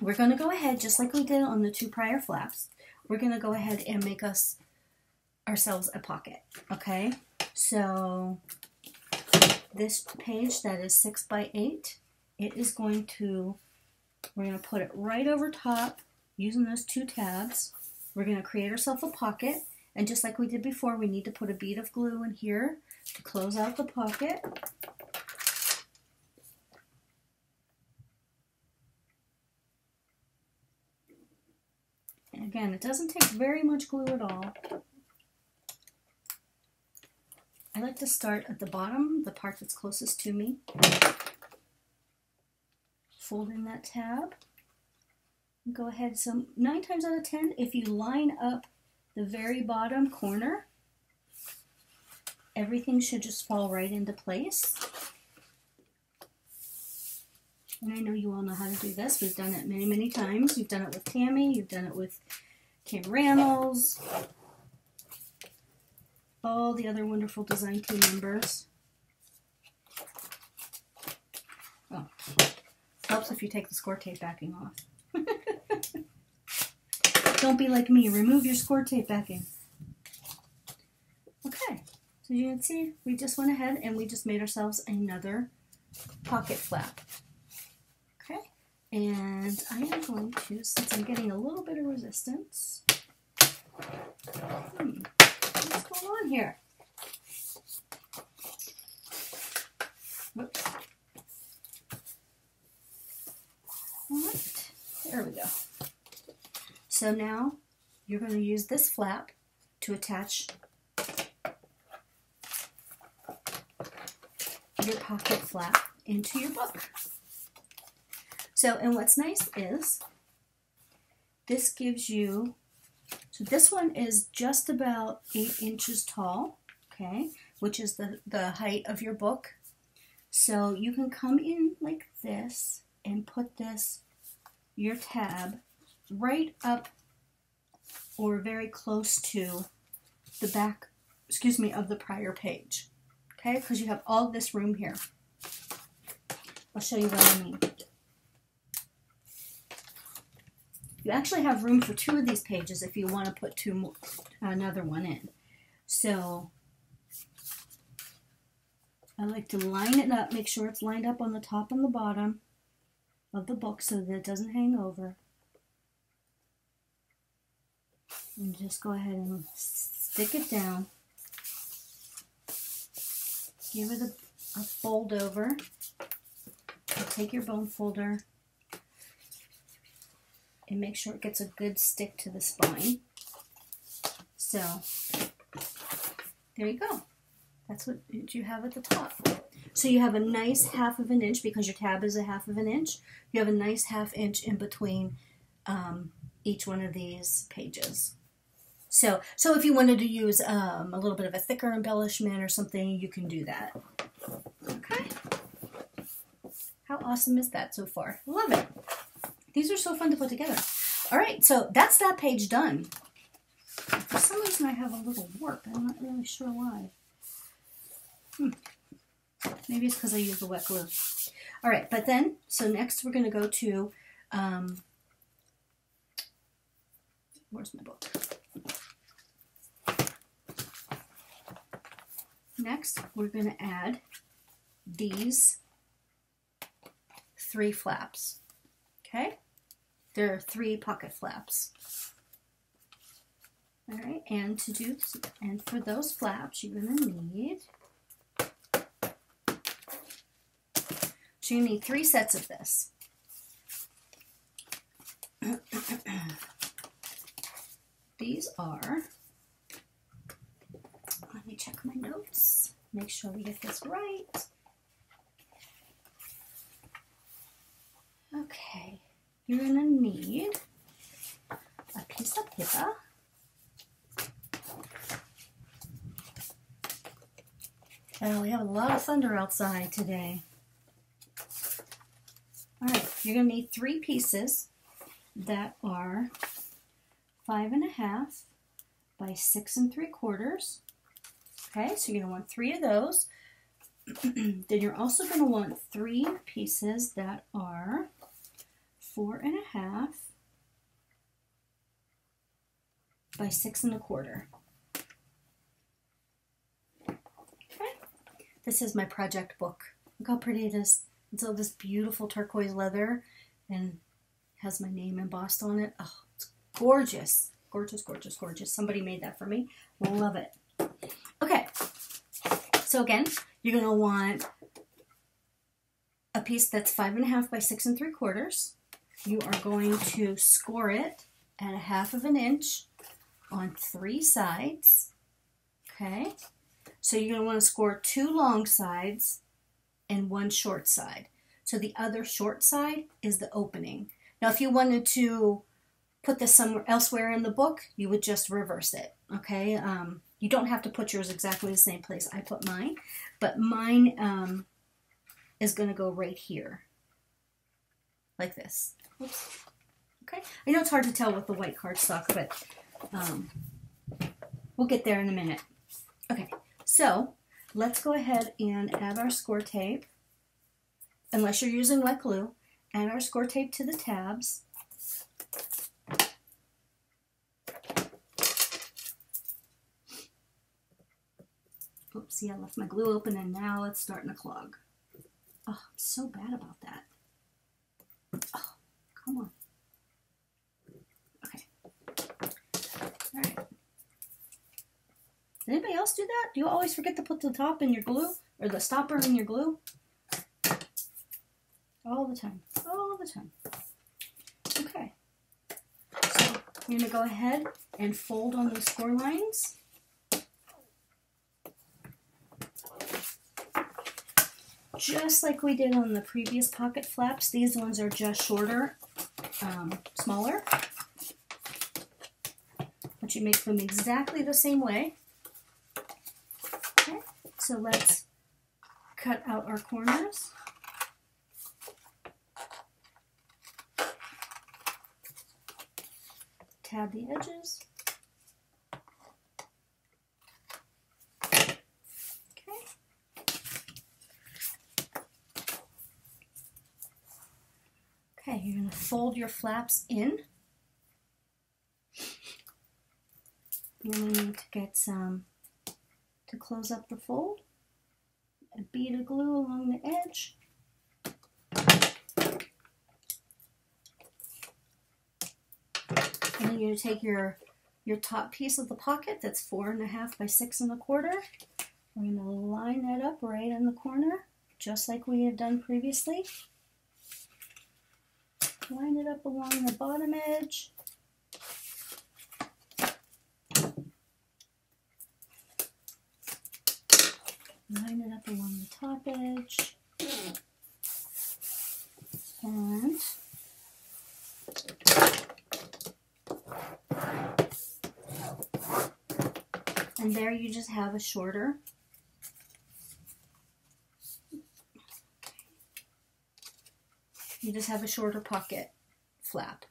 we're going to go ahead, just like we did on the 2 prior flaps, we're going to go ahead and make ourselves a pocket, okay? So this page that is 6 by 8, we're going to put it right over top using those 2 tabs. We're going to create ourselves a pocket, and just like we did before, we need to put a bead of glue in here to close out the pocket. And again, it doesn't take very much glue at all. I like to start at the bottom, the part that's closest to me. Fold in that tab. Go ahead, so 9 times out of 10, if you line up the very bottom corner, everything should just fall right into place. And I know you all know how to do this. We've done it many, many times. You've done it with Tammy, you've done it with Kim Rannells, all the other wonderful design team members. Oh, helps if you take the Scor tape backing off. Don't be like me. Remove your Scor tape backing. Okay, so you can see we just went ahead and we just made ourselves another pocket flap. Okay, and I am going to, since I'm getting a little bit of resistance, what's going on here? Whoops. All right, there we go. So now you're going to use this flap to attach your pocket flap into your book. So, and what's nice is this gives you, so this one is just about 8 inches tall, okay, which is the height of your book. So you can come in like this and put your tab right up or very close to the back, of the prior page, okay, because you have all this room here. I'll show you what I mean. You actually have room for 2 of these pages if you want to put another one in. So I like to line it up, make sure it's lined up on the top and the bottom of the book so that it doesn't hang over. And just go ahead and stick it down. Give it a fold over. And take your bone folder and make sure it gets a good stick to the spine. So there you go. That's what you have at the top. So you have a nice 1/2 of an inch because your tab is a 1/2 of an inch. You have a nice 1/2 inch in between each one of these pages. So if you wanted to use a little bit of a thicker embellishment or something, you can do that. Okay. How awesome is that so far? Love it. These are so fun to put together. All right, so that's that page done. For some reason, I have a little warp. I'm not really sure why. Maybe it's because I used the wet glue. All right, but then, so next we're going to go to, where's my book? Next, we're going to add these 3 flaps, okay? There are 3 pocket flaps. All right, and for those flaps, you're going to need, so you need 3 sets of this. These are, let me check my notes, make sure we get this right. Okay, you're going to need a piece of paper, Well, we have a lot of thunder outside today. All right, you're going to need 3 pieces that are 5.5 by 6 3/4. Okay, so you're going to want 3 of those. Then you're also going to want 3 pieces that are 4.5 by 6 1/4. Okay, this is my project book. Look how pretty it is. It's all this beautiful turquoise leather and has my name embossed on it. Oh, it's gorgeous. Gorgeous, gorgeous, gorgeous. Somebody made that for me. Love it. Okay, so again, you're going to want a piece that's 5.5 by 6 3/4. You are going to score it at 1/2 inch on 3 sides. Okay, so you're going to want to score 2 long sides and 1 short side. So the other short side is the opening. Now, if you wanted to put this somewhere elsewhere in the book, you would just reverse it. Okay, you don't have to put yours exactly the same place I put mine, but mine is going to go right here, like this. Oops. Okay, I know it's hard to tell with the white cardstock, but we'll get there in a minute. Okay, so let's go ahead and add our score tape. Unless you're using wet glue, add our score tape to the tabs. Oops, see, I left my glue open and now it's starting to clog. Oh, I'm so bad about that. Oh, come on. Okay. All right. Did anybody else do that? Do you always forget to put the top in your glue or the stopper in your glue? All the time. All the time. Okay. So we're going to go ahead and fold on those score lines. Just like we did on the previous pocket flaps, these ones are just shorter, smaller. But you make them exactly the same way. Okay, so let's cut out our corners. Tab the edges. Okay, you're going to fold your flaps in. You're going to need to get some to close up the fold. A bead of glue along the edge. And then you're going to take your top piece of the pocket that's 4.5 by 6 1/4. We're going to line that up right in the corner, just like we had done previously. Line it up along the bottom edge. Line it up along the top edge. And there you just have a shorter pocket flap.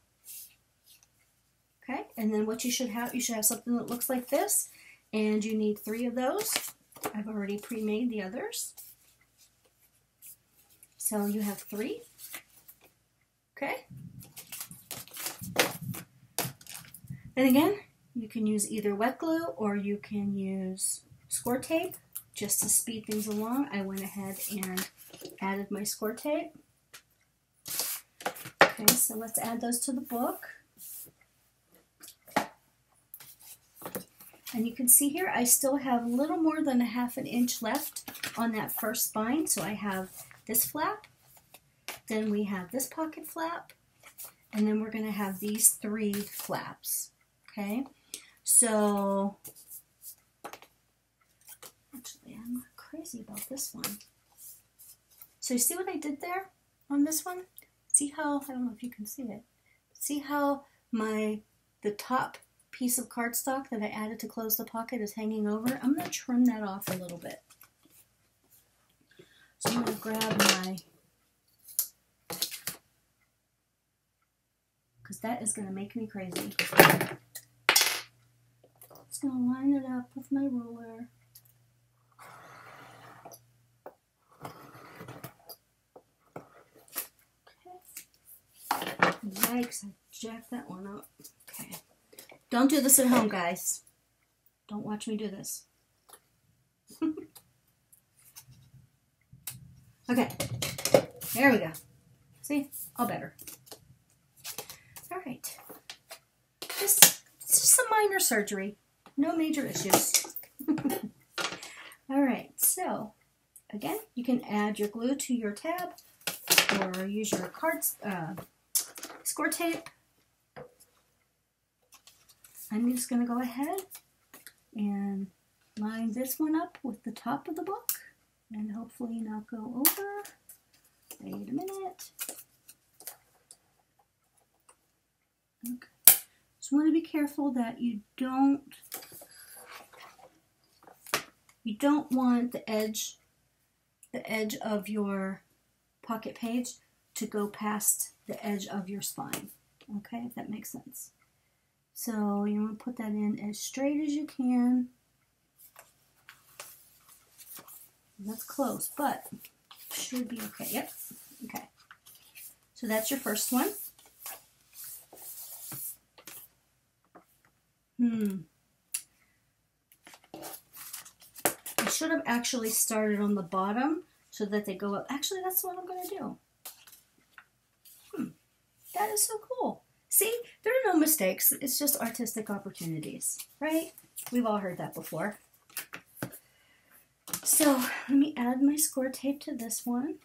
Okay, and then what you should have something that looks like this, and you need 3 of those. I've already pre-made the others. So you have 3. Okay. And again, you can use either wet glue or you can use score tape just to speed things along. I went ahead and added my score tape. Okay, so let's add those to the book. And you can see here I still have a little more than 1/2 inch left on that first spine. So I have this flap, then we have this pocket flap, and then we're going to have these 3 flaps. Okay, so actually I'm not crazy about this one. So you see what I did there on this one? See how, I don't know if you can see it, see how the top piece of cardstock that I added to close the pocket is hanging over? I'm going to trim that off a little bit. So I'm going to grab my, because that is going to make me crazy. Just going to line it up with my ruler. Okay. Yikes, I jacked that one up. Okay. Don't do this at home, guys. Don't watch me do this. Okay, there we go. See, all better. All right, it's just some minor surgery, no major issues. All right, so again, you can add your glue to your tab or use your Scor tape. I'm just going to go ahead and line this one up with the top of the book. And hopefully not go over. Wait a minute. Okay. Just want to be careful that you don't want the edge of your pocket page to go past the edge of your spine. Okay, if that makes sense. So you want to put that in as straight as you can. That's close, but should be okay. Yep. Okay. So that's your first one. I should have actually started on the bottom so that they go up. Actually, that's what I'm going to do. That is so cool. See, there are no mistakes. It's just artistic opportunities, right? We've all heard that before. So let me add my Scor tape to this one.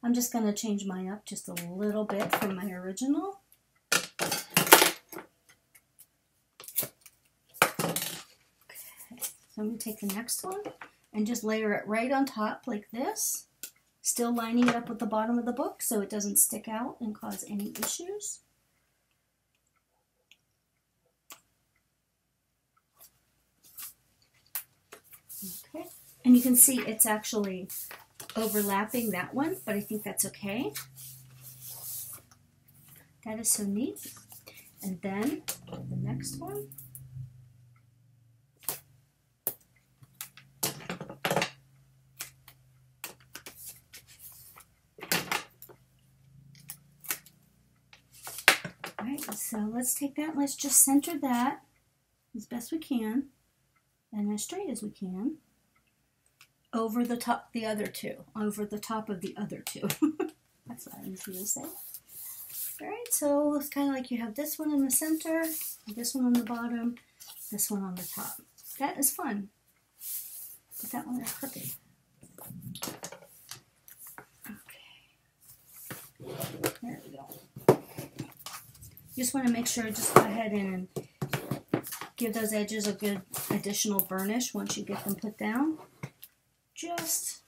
I'm just going to change mine up just a little bit from my original. Okay, so I'm going to take the next one and just layer it right on top like this, still lining it up with the bottom of the book so it doesn't stick out and cause any issues. Okay, and you can see it's actually overlapping that one, but I think that's okay. That is so neat. And then the next one. All right, so let's take that and let's just center that as best we can and as straight as we can over the top, the other two, over the top of the other two. That's what I'm going to say. All right, so it's kind of like you have this one in the center, this one on the bottom, this one on the top. That is fun. But that one is crooked. Okay. There we go. You just want to make sure, just go ahead and give those edges a good additional burnish once you get them put down. Just,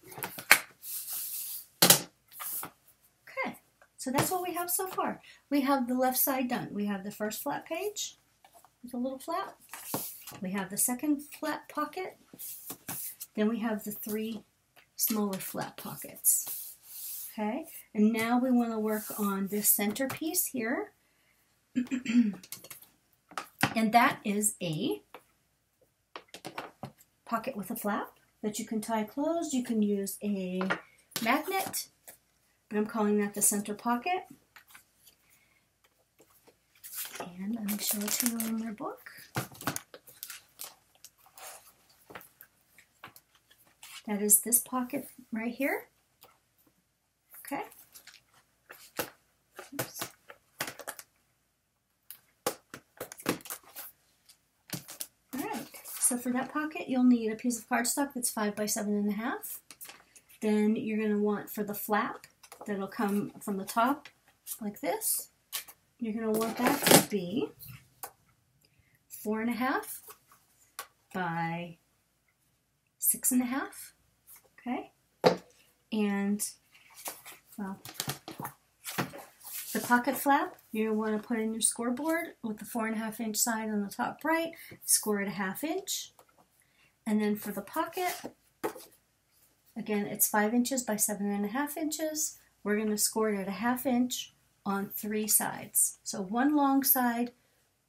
okay, so that's what we have so far. We have the left side done. We have the first flat page with a little flap. We have the second flat pocket. Then we have the 3 smaller flat pockets. Okay, and now we want to work on this center piece here. And that is a pocket with a flap that you can tie closed. You can use a magnet, but I'm calling that the center pocket. And let me show it to you in your book. That is this pocket right here. Okay. Oops. So for that pocket, you'll need a piece of cardstock that's 5 by 7.5. Then you're going to want, for the flap, that'll come from the top like this, you're going to want that to be 4.5 by 6.5. Okay? And, well, the pocket flap, you want to put in your scoreboard with the 4.5 inch side on the top right, score it 1/2 inch. And then for the pocket, again, it's 5 inches by 7.5 inches. We're going to score it at 1/2 inch on 3 sides. So 1 long side,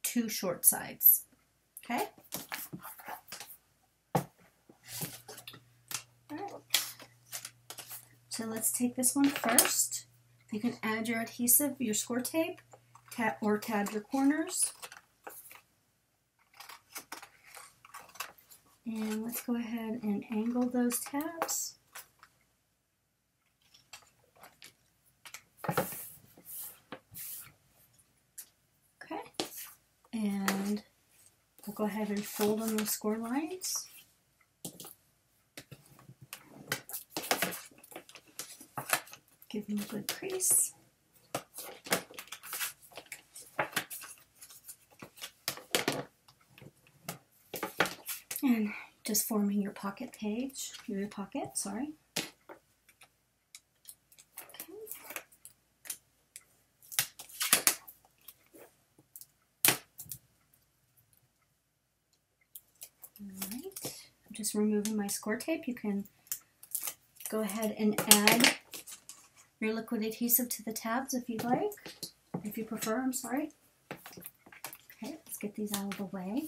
2 short sides. Okay? All right. So let's take this one first. You can add your adhesive, your score tape, or tab your corners. And let's go ahead and angle those tabs. Okay, and we'll go ahead and fold on those score lines. Give them a good crease. And just forming your pocket page, your pocket, sorry. Okay. All right, I'm just removing my score tape. You can go ahead and add your liquid adhesive to the tabs if you'd like, if you prefer, I'm sorry. Okay, let's get these out of the way.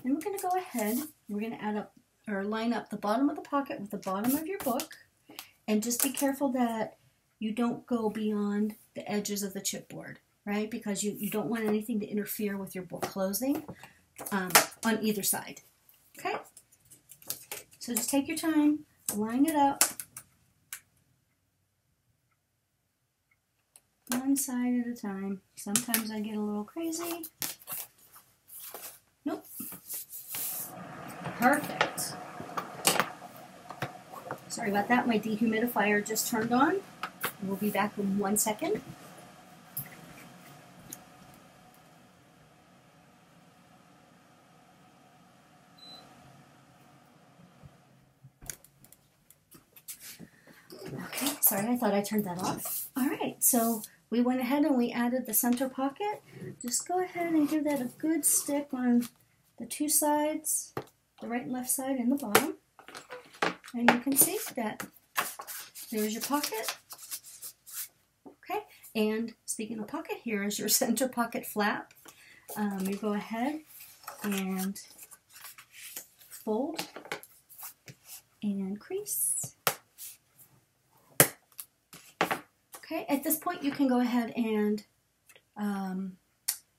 And we're going to go ahead, we're going to add up or line up the bottom of the pocket with the bottom of your book, and just be careful that you don't go beyond the edges of the chipboard, right? Because you don't want anything to interfere with your book closing on either side. Okay? So just take your time, line it up, one side at a time. Sometimes I get a little crazy. Nope. Perfect. Sorry about that. My dehumidifier just turned on. We'll be back in 1 second. Okay, sorry, I thought I turned that off. All right, so we went ahead and we added the center pocket. Just go ahead and give that a good stick on the 2 sides, the right and left side and the bottom. And you can see that there's your pocket. Okay, and speaking of pocket, here is your center pocket flap. You go ahead and fold and crease. Okay, at this point you can go ahead and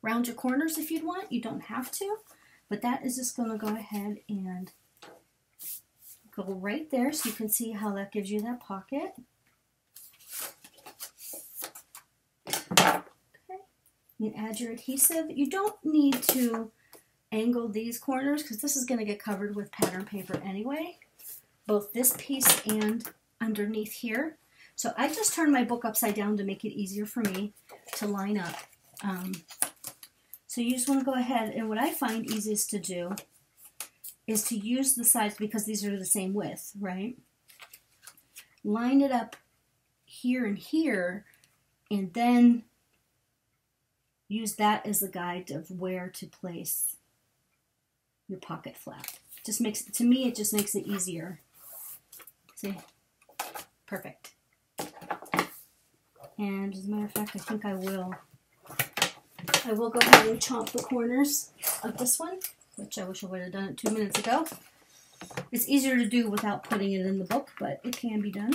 round your corners if you'd want. You don't have to, but that is just going to go ahead and go right there so you can see how that gives you that pocket. Okay, you add your adhesive. You don't need to angle these corners because this is going to get covered with pattern paper anyway, both this piece and underneath here. So I just turned my book upside down to make it easier for me to line up. So you just want to go ahead, and what I find easiest to do is to use the sides, because these are the same width, right? Line it up here and here, and then use that as a guide of where to place your pocket flap. Just makes, to me, it just makes it easier. See? Perfect. And as a matter of fact, I think I will go ahead and chomp the corners of this one, which I wish I would have done it 2 minutes ago. It's easier to do without putting it in the book, but it can be done.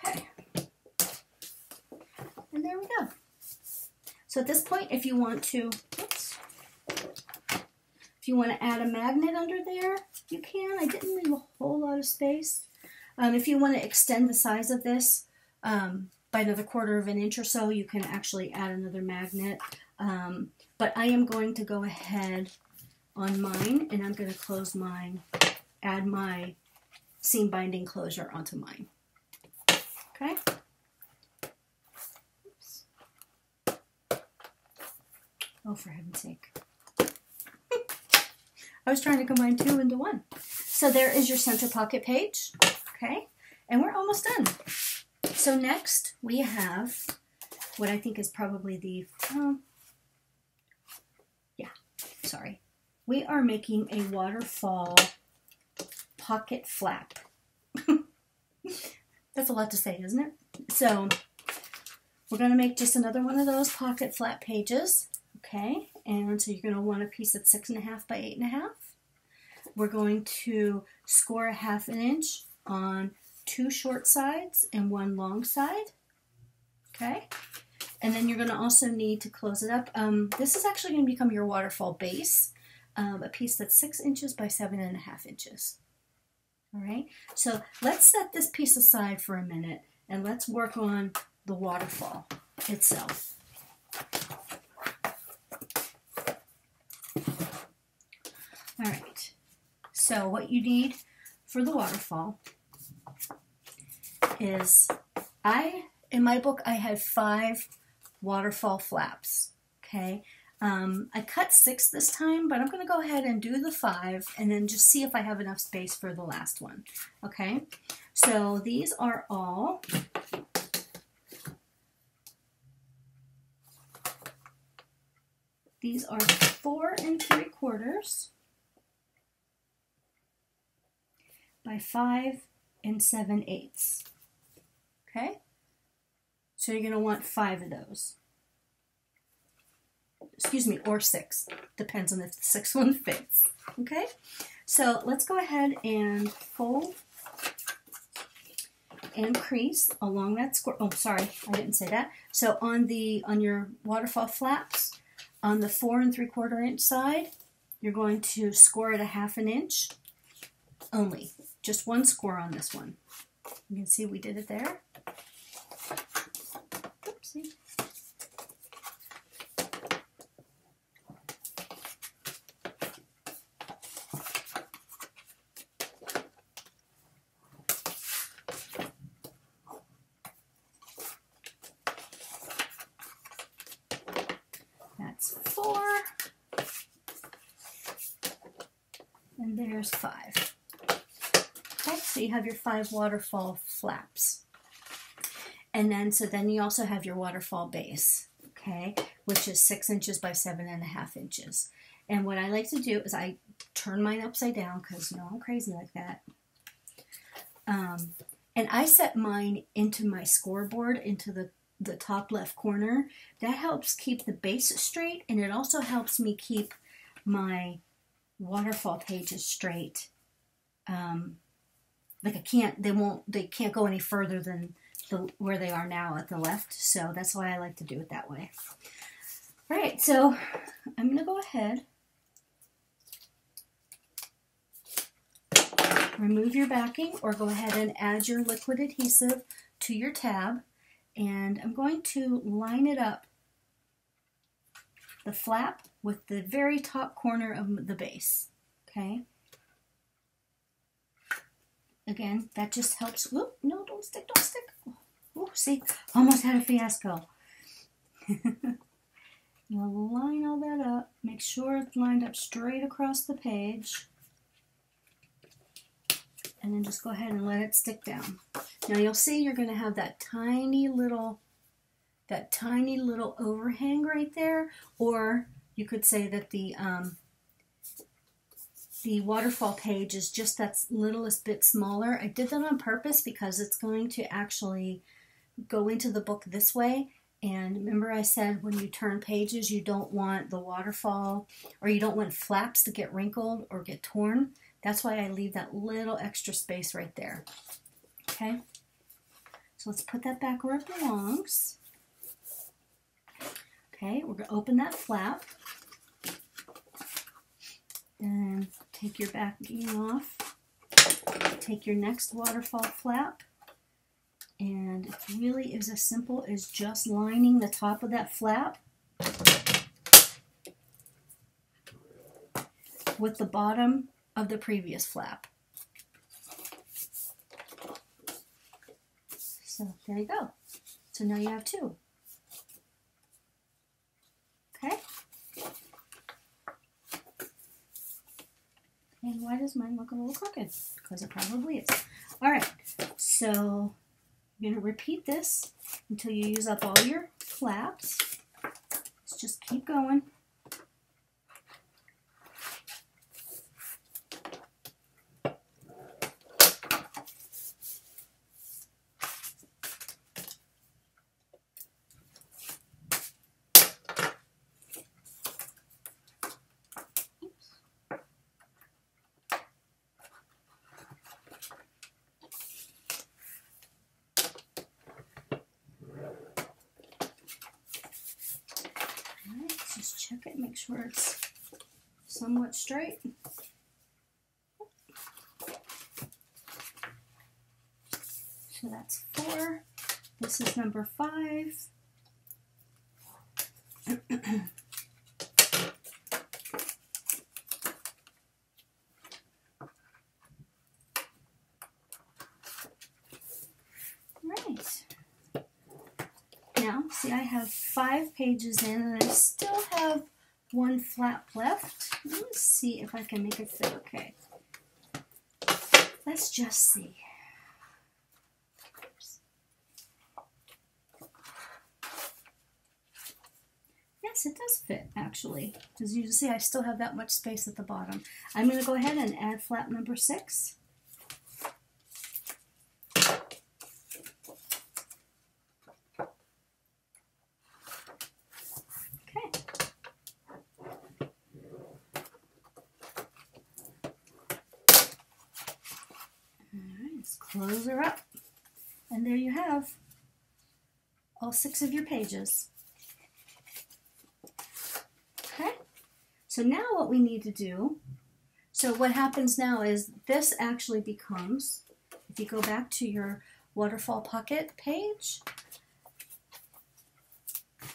Okay. And there we go. So at this point, if you want to, if you want to add a magnet under there, you can. I didn't leave a whole lot of space. If you want to extend the size of this by another 1/4 of an inch or so, you can actually add another magnet. But I am going to go ahead on mine, and I'm going to close mine, add my seam binding closure onto mine. Okay? Oops. Oh, for heaven's sake. I was trying to combine 2 into 1. So there is your center pocket page. Okay, and we're almost done. So next we have what I think is probably the sorry. We are making a waterfall pocket flap. That's a lot to say, isn't it? So we're going to make just another one of those pocket flap pages. Okay, and so you're going to want a piece that's 6.5 by 8.5. We're going to score 1/2 inch on 2 short sides and 1 long side. Okay, and then you're going to also need to close it up. This is actually going to become your waterfall base, a piece that's 6 inches by 7.5 inches. All right, so let's set this piece aside for a minute and let's work on the waterfall itself. All right, so what you need for the waterfall is, in my book, I had 5 waterfall flaps, okay? I cut 6 this time, but I'm going to go ahead and do the 5 and then just see if I have enough space for the last one, okay? So these are all These are 4 3/4 by 5 7/8. Okay? So you're going to want 5 of those. Excuse me, or 6. Depends on if the 6th one fits. Okay? So let's go ahead and fold and crease along that score. Oh, sorry, I didn't say that. So on your waterfall flaps, on the 4 3/4 inch side, you're going to score it 1/2 inch only. Just 1 score on this one. You can see we did it there. Oopsie. That's 4. And there's 5. Okay, so you have your 5 waterfall flaps. And then you also have your waterfall base, okay, which is 6 inches by 7.5 inches. And what I like to do is I turn mine upside down because, you know, I'm crazy like that. And I set mine into my scoreboard, into the top left corner. That helps keep the base straight, and it also helps me keep my waterfall pages straight. Like they can't go any further than where they are now at the left, so that's why I like to do it that way. All right, so I'm going to go ahead, remove your backing, or go ahead and add your liquid adhesive to your tab, and I'm going to line it up, the flap, with the very top corner of the base, okay? Again, that just helps. Whoop, no, don't stick, don't stick. Oh, see, almost had a fiasco. You'll line all that up. Make sure it's lined up straight across the page. And then just go ahead and let it stick down. Now you'll see you're going to have that tiny little overhang right there, or you could say that the waterfall page is just that littlest bit smaller. I did that on purpose because it's going to actually go into the book this way. And remember I said when you turn pages, you don't want the waterfall, or you don't want flaps to get wrinkled or get torn. That's why I leave that little extra space right there. Okay, so let's put that back where it belongs. Okay, we're going to open that flap. And take your backing off. Take your next waterfall flap. And it really is as simple as just lining the top of that flap with the bottom of the previous flap. So there you go. So now you have 2. Okay? And why does mine look a little crooked? Because it probably is. Alright, so you're going to repeat this until you use up all your flaps. Let's just keep going. check it, make sure it's somewhat straight. So that's 4. This is number 5. Right. Now, see, I have 5 pages in and I still have 1 flap left. Let's see if I can make it fit okay. Let's just see. Yes, it does fit actually. As you can see, I still have that much space at the bottom. I'm going to go ahead and add flap number 6. Close her up, and there you have all 6 of your pages. Okay, so now what we need to do, so what happens now is this actually becomes, if you go back to your waterfall pocket page,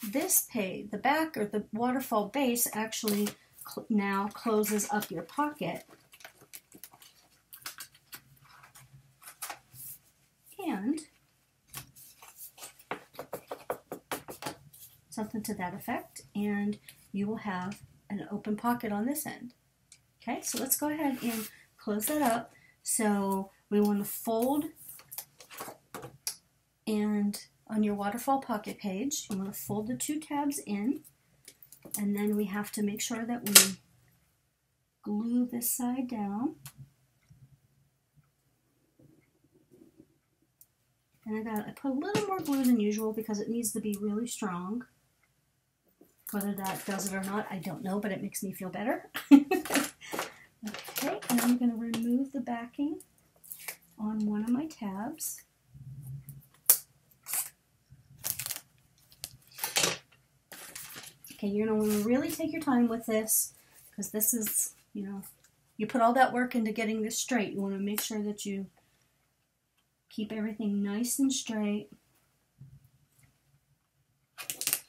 this page, the back or the waterfall base actually now closes up your pocket. And something to that effect, and you will have an open pocket on this end. Okay, so let's go ahead and close that up. So we want to fold, and on your waterfall pocket page, you want to fold the 2 tabs in, and then we have to make sure that we glue this side down. And I put a little more glue than usual because it needs to be really strong. Whether that does it or not, I don't know, but it makes me feel better. Okay, and I'm going to remove the backing on one of my tabs. Okay, you're going to want to really take your time with this because this is, you know, you put all that work into getting this straight. You want to make sure that you keep everything nice and straight.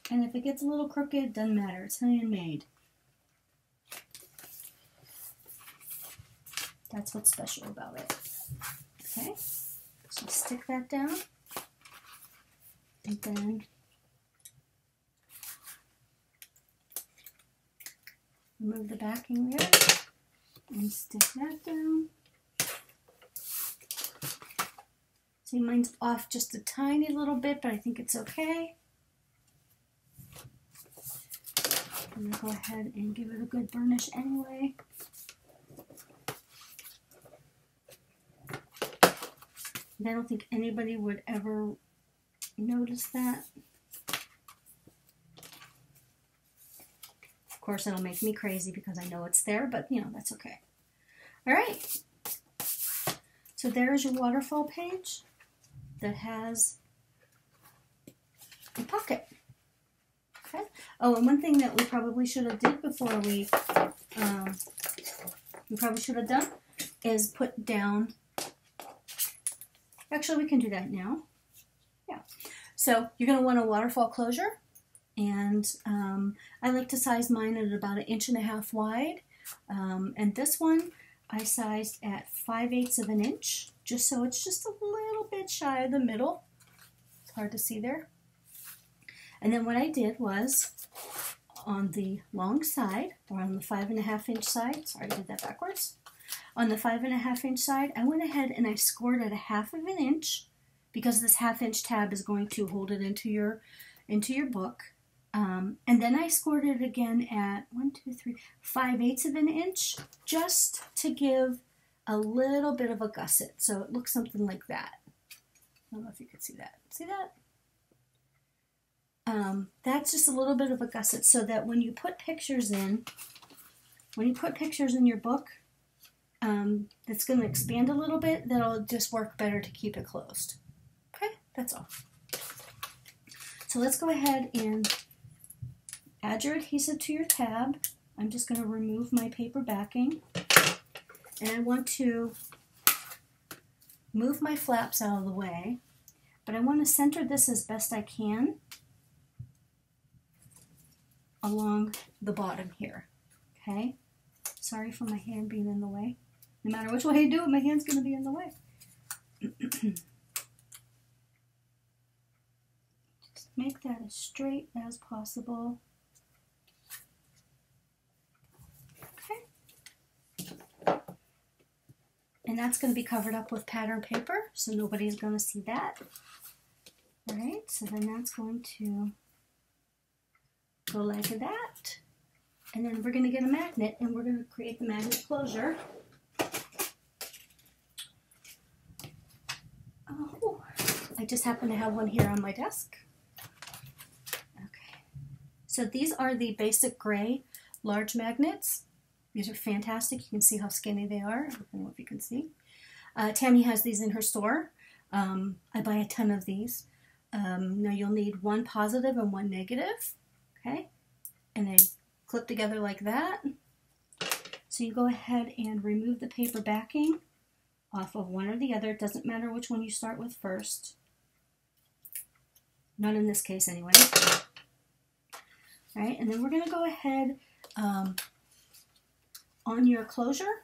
And if it gets a little crooked, doesn't matter. It's handmade. That's what's special about it. Okay, so stick that down. And then remove the backing there and stick that down. See, mine's off just a tiny little bit, but I think it's okay. I'm going to go ahead and give it a good burnish anyway. And I don't think anybody would ever notice that. Of course, it'll make me crazy because I know it's there, but you know, that's okay. All right. So there's your waterfall page that has a pocket. Okay. Oh, and one thing that we probably should have did before we probably should have done is put down. Actually, we can do that now. Yeah. So you're going to want a waterfall closure, and I like to size mine at about 1.5 inches wide, and this one I sized at 5/8 of an inch, just so it's just a little bit shy of the middle. It's hard to see there. And then what I did was, on the long side, or on the 5.5 inch side, sorry, I did that backwards. On the 5.5 inch side, I went ahead and I scored at 1/2 inch, because this 1/2 inch tab is going to hold it into your book. And then I scored it again at 5/8 of an inch, just to give a little bit of a gusset. So it looks something like that. I don't know if you can see that. See that? That's just a little bit of a gusset, so that when you put pictures in, your book, that's going to expand a little bit, that'll just work better to keep it closed. Okay, that's all. So let's go ahead and add your adhesive to your tab. I'm just going to remove my paper backing, and I want to move my flaps out of the way, but I want to center this as best I can along the bottom here, okay? Sorry for my hand being in the way. No matter which way you do it, my hand's going to be in the way. Just make that as straight as possible. And that's going to be covered up with pattern paper, so nobody's going to see that. All right, so then that's going to go like that. And then we're going to get a magnet, and we're going to create the magnet closure. Oh, I just happen to have one here on my desk. Okay, so these are the basic gray large magnets. These are fantastic. You can see how skinny they are. I don't know if you can see. Tammy has these in her store. I buy a ton of these. Now you'll need one positive and one negative. Okay? And they clip together like that. So you go ahead and remove the paper backing off of one or the other. It doesn't matter which one you start with first. Not in this case anyway. All right, and then we're going to go ahead on your closure.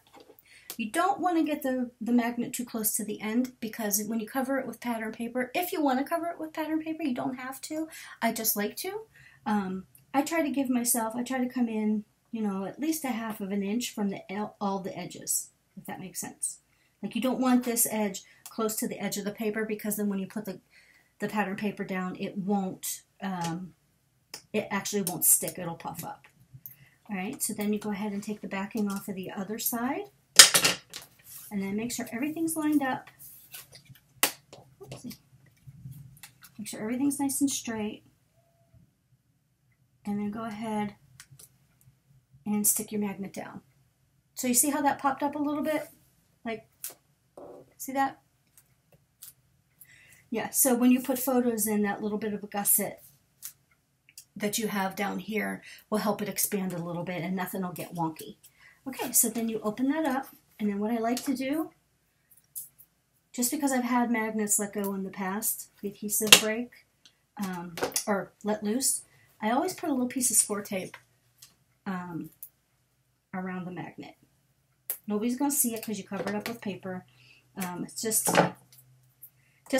You don't want to get the magnet too close to the end, because when you cover it with pattern paper, if you want to cover it with pattern paper, you don't have to. I just like to. I try to come in, you know, at least a half of an inch from all the edges, if that makes sense. Like, you don't want this edge close to the edge of the paper, because then when you put the pattern paper down, it actually won't stick. It'll puff up. All right, so then you go ahead and take the backing off of the other side, and then make sure everything's lined up. Oopsie. Make sure everything's nice and straight, and then go ahead and stick your magnet down. So you see how that popped up a little bit? Like, see that? Yeah, so when you put photos in, that little bit of a gusset that you have down here will help it expand a little bit, and nothing will get wonky. Okay, so then you open that up, and then what I like to do, just because I've had magnets let go in the past, the adhesive break, or let loose, I always put a little piece of Scor tape around the magnet. Nobody's going to see it because you cover it up with paper. It's just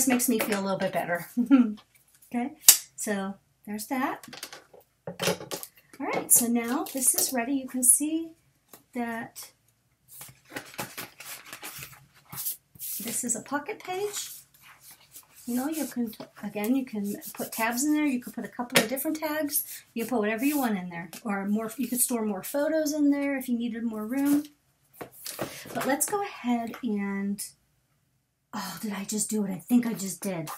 makes me feel a little bit better. Okay, so there's that. All right, so now this is ready. You can see that this is a pocket page. You know, you can put tabs in there. You could put a couple of different tags. You can put whatever you want in there, or more. You could store more photos in there if you needed more room. But let's go ahead and, oh, did I just do it? I think I just did.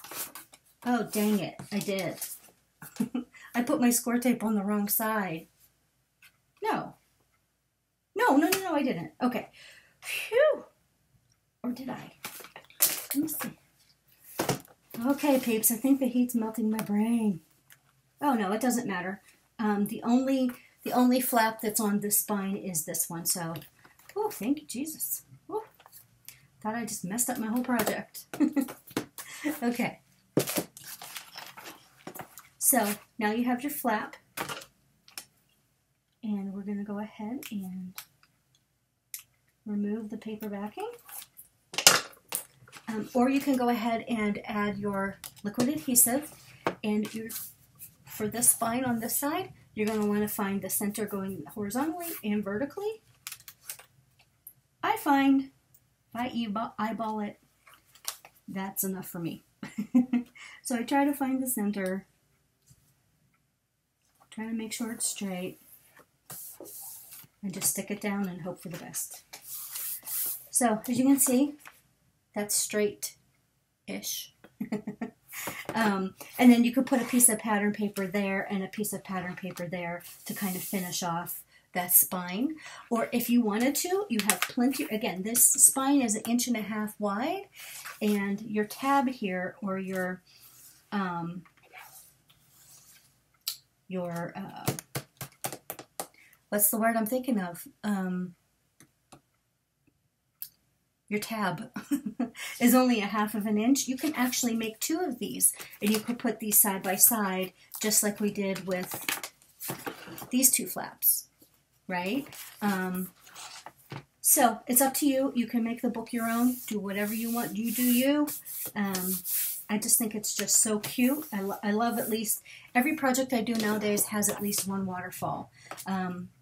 Oh, dang it, I did. I put my Scor tape on the wrong side. No, I didn't. Okay. Phew. Or did I? Let me see. Okay, peeps, I think the heat's melting my brain. Oh, no, it doesn't matter. The only flap that's on this spine is this one, so, oh, thank you, Jesus. Oh, thought I just messed up my whole project. Okay. So now you have your flap, and we're going to go ahead and remove the paper backing. Or you can go ahead and add your liquid adhesive, and for this spine on this side, you're going to want to find the center going horizontally and vertically. I find if I eyeball it, that's enough for me. So I try to find the center. Try to make sure it's straight, and just stick it down and hope for the best. So as you can see, that's straight-ish. And then you could put a piece of pattern paper there and a piece of pattern paper there to kind of finish off that spine. Or if you wanted to, you have plenty. Again, this spine is 1.5 inches wide, and your tab here, or your what's the word I'm thinking of? Your tab is only 1/2 of an inch. You can actually make 2 of these, and you could put these side by side, just like we did with these 2 flaps, right? So it's up to you. You can make the book your own. Do whatever you want. You do you. I just think it's just so cute. I love at least every project I do nowadays has at least one waterfall.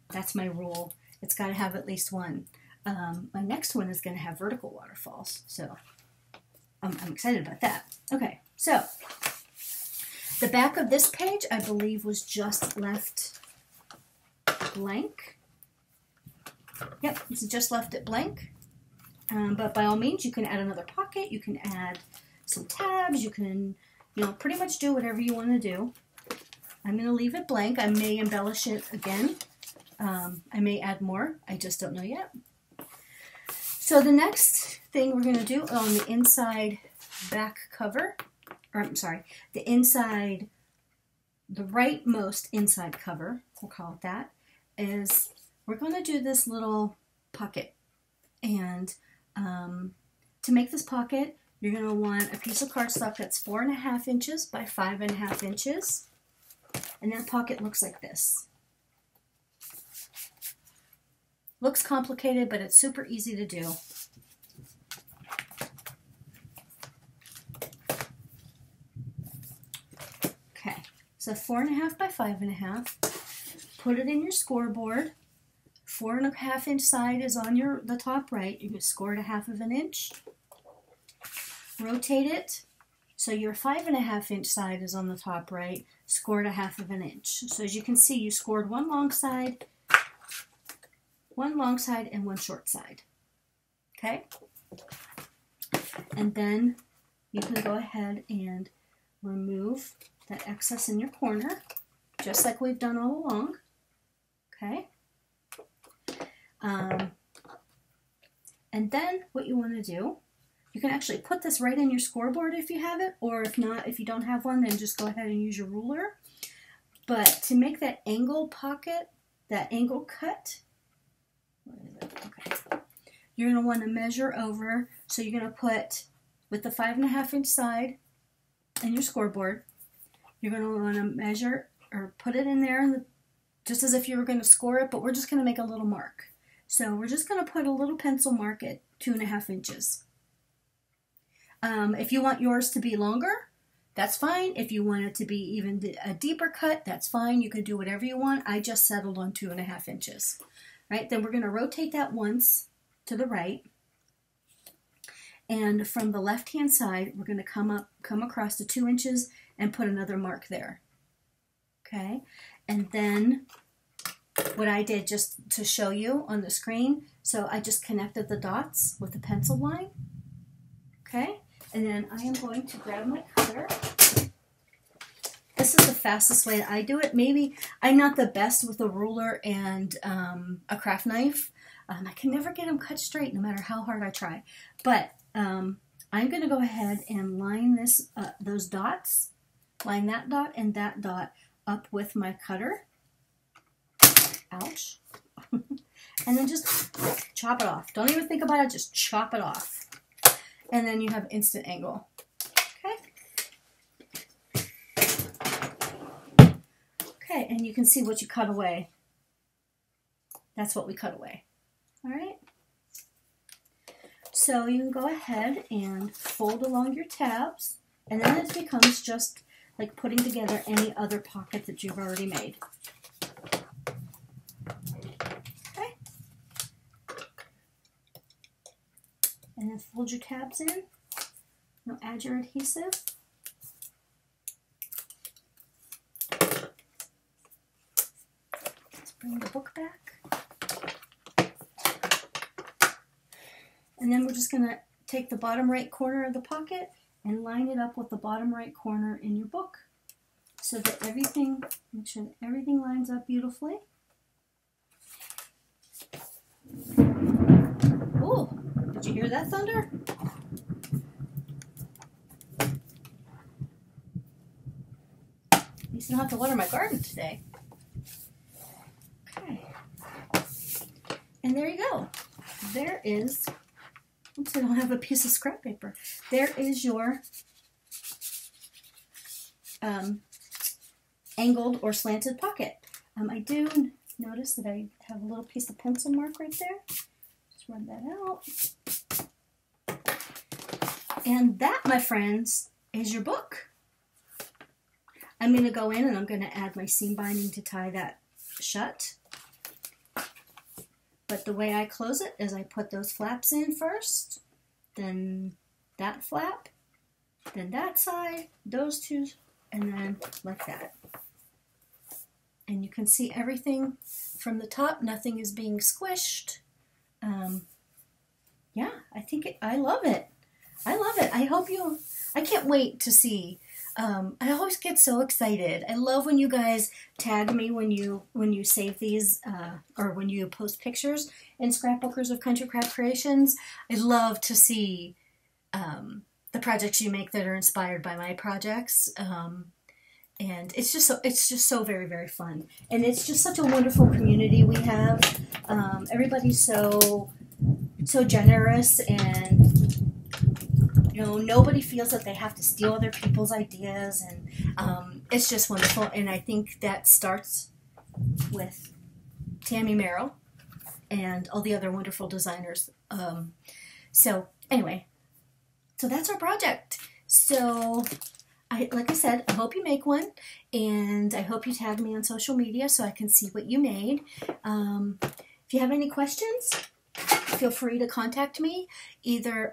That's my rule. It's got to have at least one. My next one is going to have vertical waterfalls, so I'm excited about that. Okay, so the back of this page, I believe, was just left blank. Yep, it's just left it blank. But by all means, you can add another pocket. You can add some tabs. You can, pretty much do whatever you want to do. I'm going to leave it blank. I may embellish it again. I may add more. I just don't know yet. So the next thing we're going to do on the inside back cover, or I'm sorry, the rightmost inside cover, we'll call it that, is we're going to do this little pocket. And to make this pocket, you're going to want a piece of cardstock that's 4.5 inches by 5.5 inches. And that pocket looks like this. Looks complicated, but it's super easy to do. Okay, so 4.5 by 5.5. Put it in your scoreboard. 4.5 inch side is on the top right. You can score it 1/2 of an inch. Rotate it so your 5.5 inch side is on the top right. Score it 1/2 of an inch. So as you can see, you scored one long side and one short side. Okay? And then you can go ahead and remove that excess in your corner, just like we've done all along. Okay? And then what you want to do, you can actually put this right in your scoreboard if you have it, or if not, if you don't have one, then just go ahead and use your ruler. But to make that angle pocket, that angle cut, what is it? Okay. You're going to want to measure over, so you're going to put, with the 5.5 inch side in your scoreboard, you're going to want to measure or put it in there, just as if you were going to score it, but we're just going to make a little mark. So we're just going to put a little pencil mark at 2.5 inches. If you want yours to be longer, that's fine. If you want it to be even a deeper cut, that's fine. You can do whatever you want. I just settled on 2.5 inches. Right? Then we're going to rotate that once to the right. And from the left-hand side, we're going to come across to 2 inches and put another mark there. Okay? And then what I did, just to show you on the screen, so I just connected the dots with the pencil line. Okay? And then I am going to grab my cutter. This is the fastest way that I do it. Maybe I'm not the best with a ruler and a craft knife. I can never get them cut straight no matter how hard I try. But I'm going to go ahead and line this, those dots, line that dot and that dot up with my cutter. Ouch. And then just chop it off. Don't even think about it, just chop it off. And then you have instant angle. Okay? Okay, and you can see what you cut away. That's what we cut away. All right? So you can go ahead and fold along your tabs, and then it becomes just like putting together any other pocket that you've already made. Okay? And then fold your tabs in. Now add your adhesive. Let's bring the book back. And then we're just going to take the bottom right corner of the pocket and line it up with the bottom right corner in your book, so that everything, make sure that everything lines up beautifully. Oh, did you hear that thunder? At least I don't have to water my garden today. Okay, And there you go. There is, oops, I don't have a piece of scrap paper. There is your angled or slanted pocket. I do notice that I have a little piece of pencil mark right there. Just run that out. And that, my friends, is your book. I'm going to go in and I'm going to add my seam binding to tie that shut. But the way I close it is I put those flaps in first, then that flap, then that side, those two, and then like that. And you can see everything from the top. Nothing is being squished. Yeah, I love it. I love it. I can't wait to see. I always get so excited. I love when you guys tag me when you save these or when you post pictures in Scrapbookers of Country Craft Creations. I love to see the projects you make that are inspired by my projects. And it's just so very, very fun. And it's just such a wonderful community we have. Everybody's so generous, and nobody feels that they have to steal other people's ideas, and it's just wonderful. And I think that starts with Tammy Merrill and all the other wonderful designers. So anyway, so that's our project. So like I said, I hope you make one, and I hope you tag me on social media so I can see what you made. If you have any questions, feel free to contact me either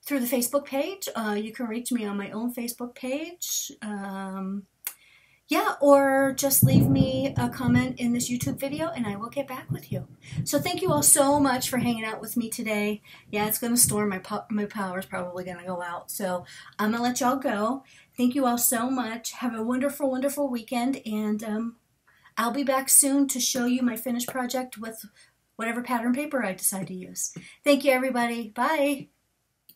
through the Facebook page. You can reach me on my own Facebook page. Yeah, or just leave me a comment in this YouTube video and I will get back with you. So thank you all so much for hanging out with me today. Yeah, it's going to storm. My power's probably going to go out. So I'm going to let y'all go. Thank you all so much. Have a wonderful, wonderful weekend. And I'll be back soon to show you my finished project with whatever pattern paper I decide to use. Thank you, everybody. Bye.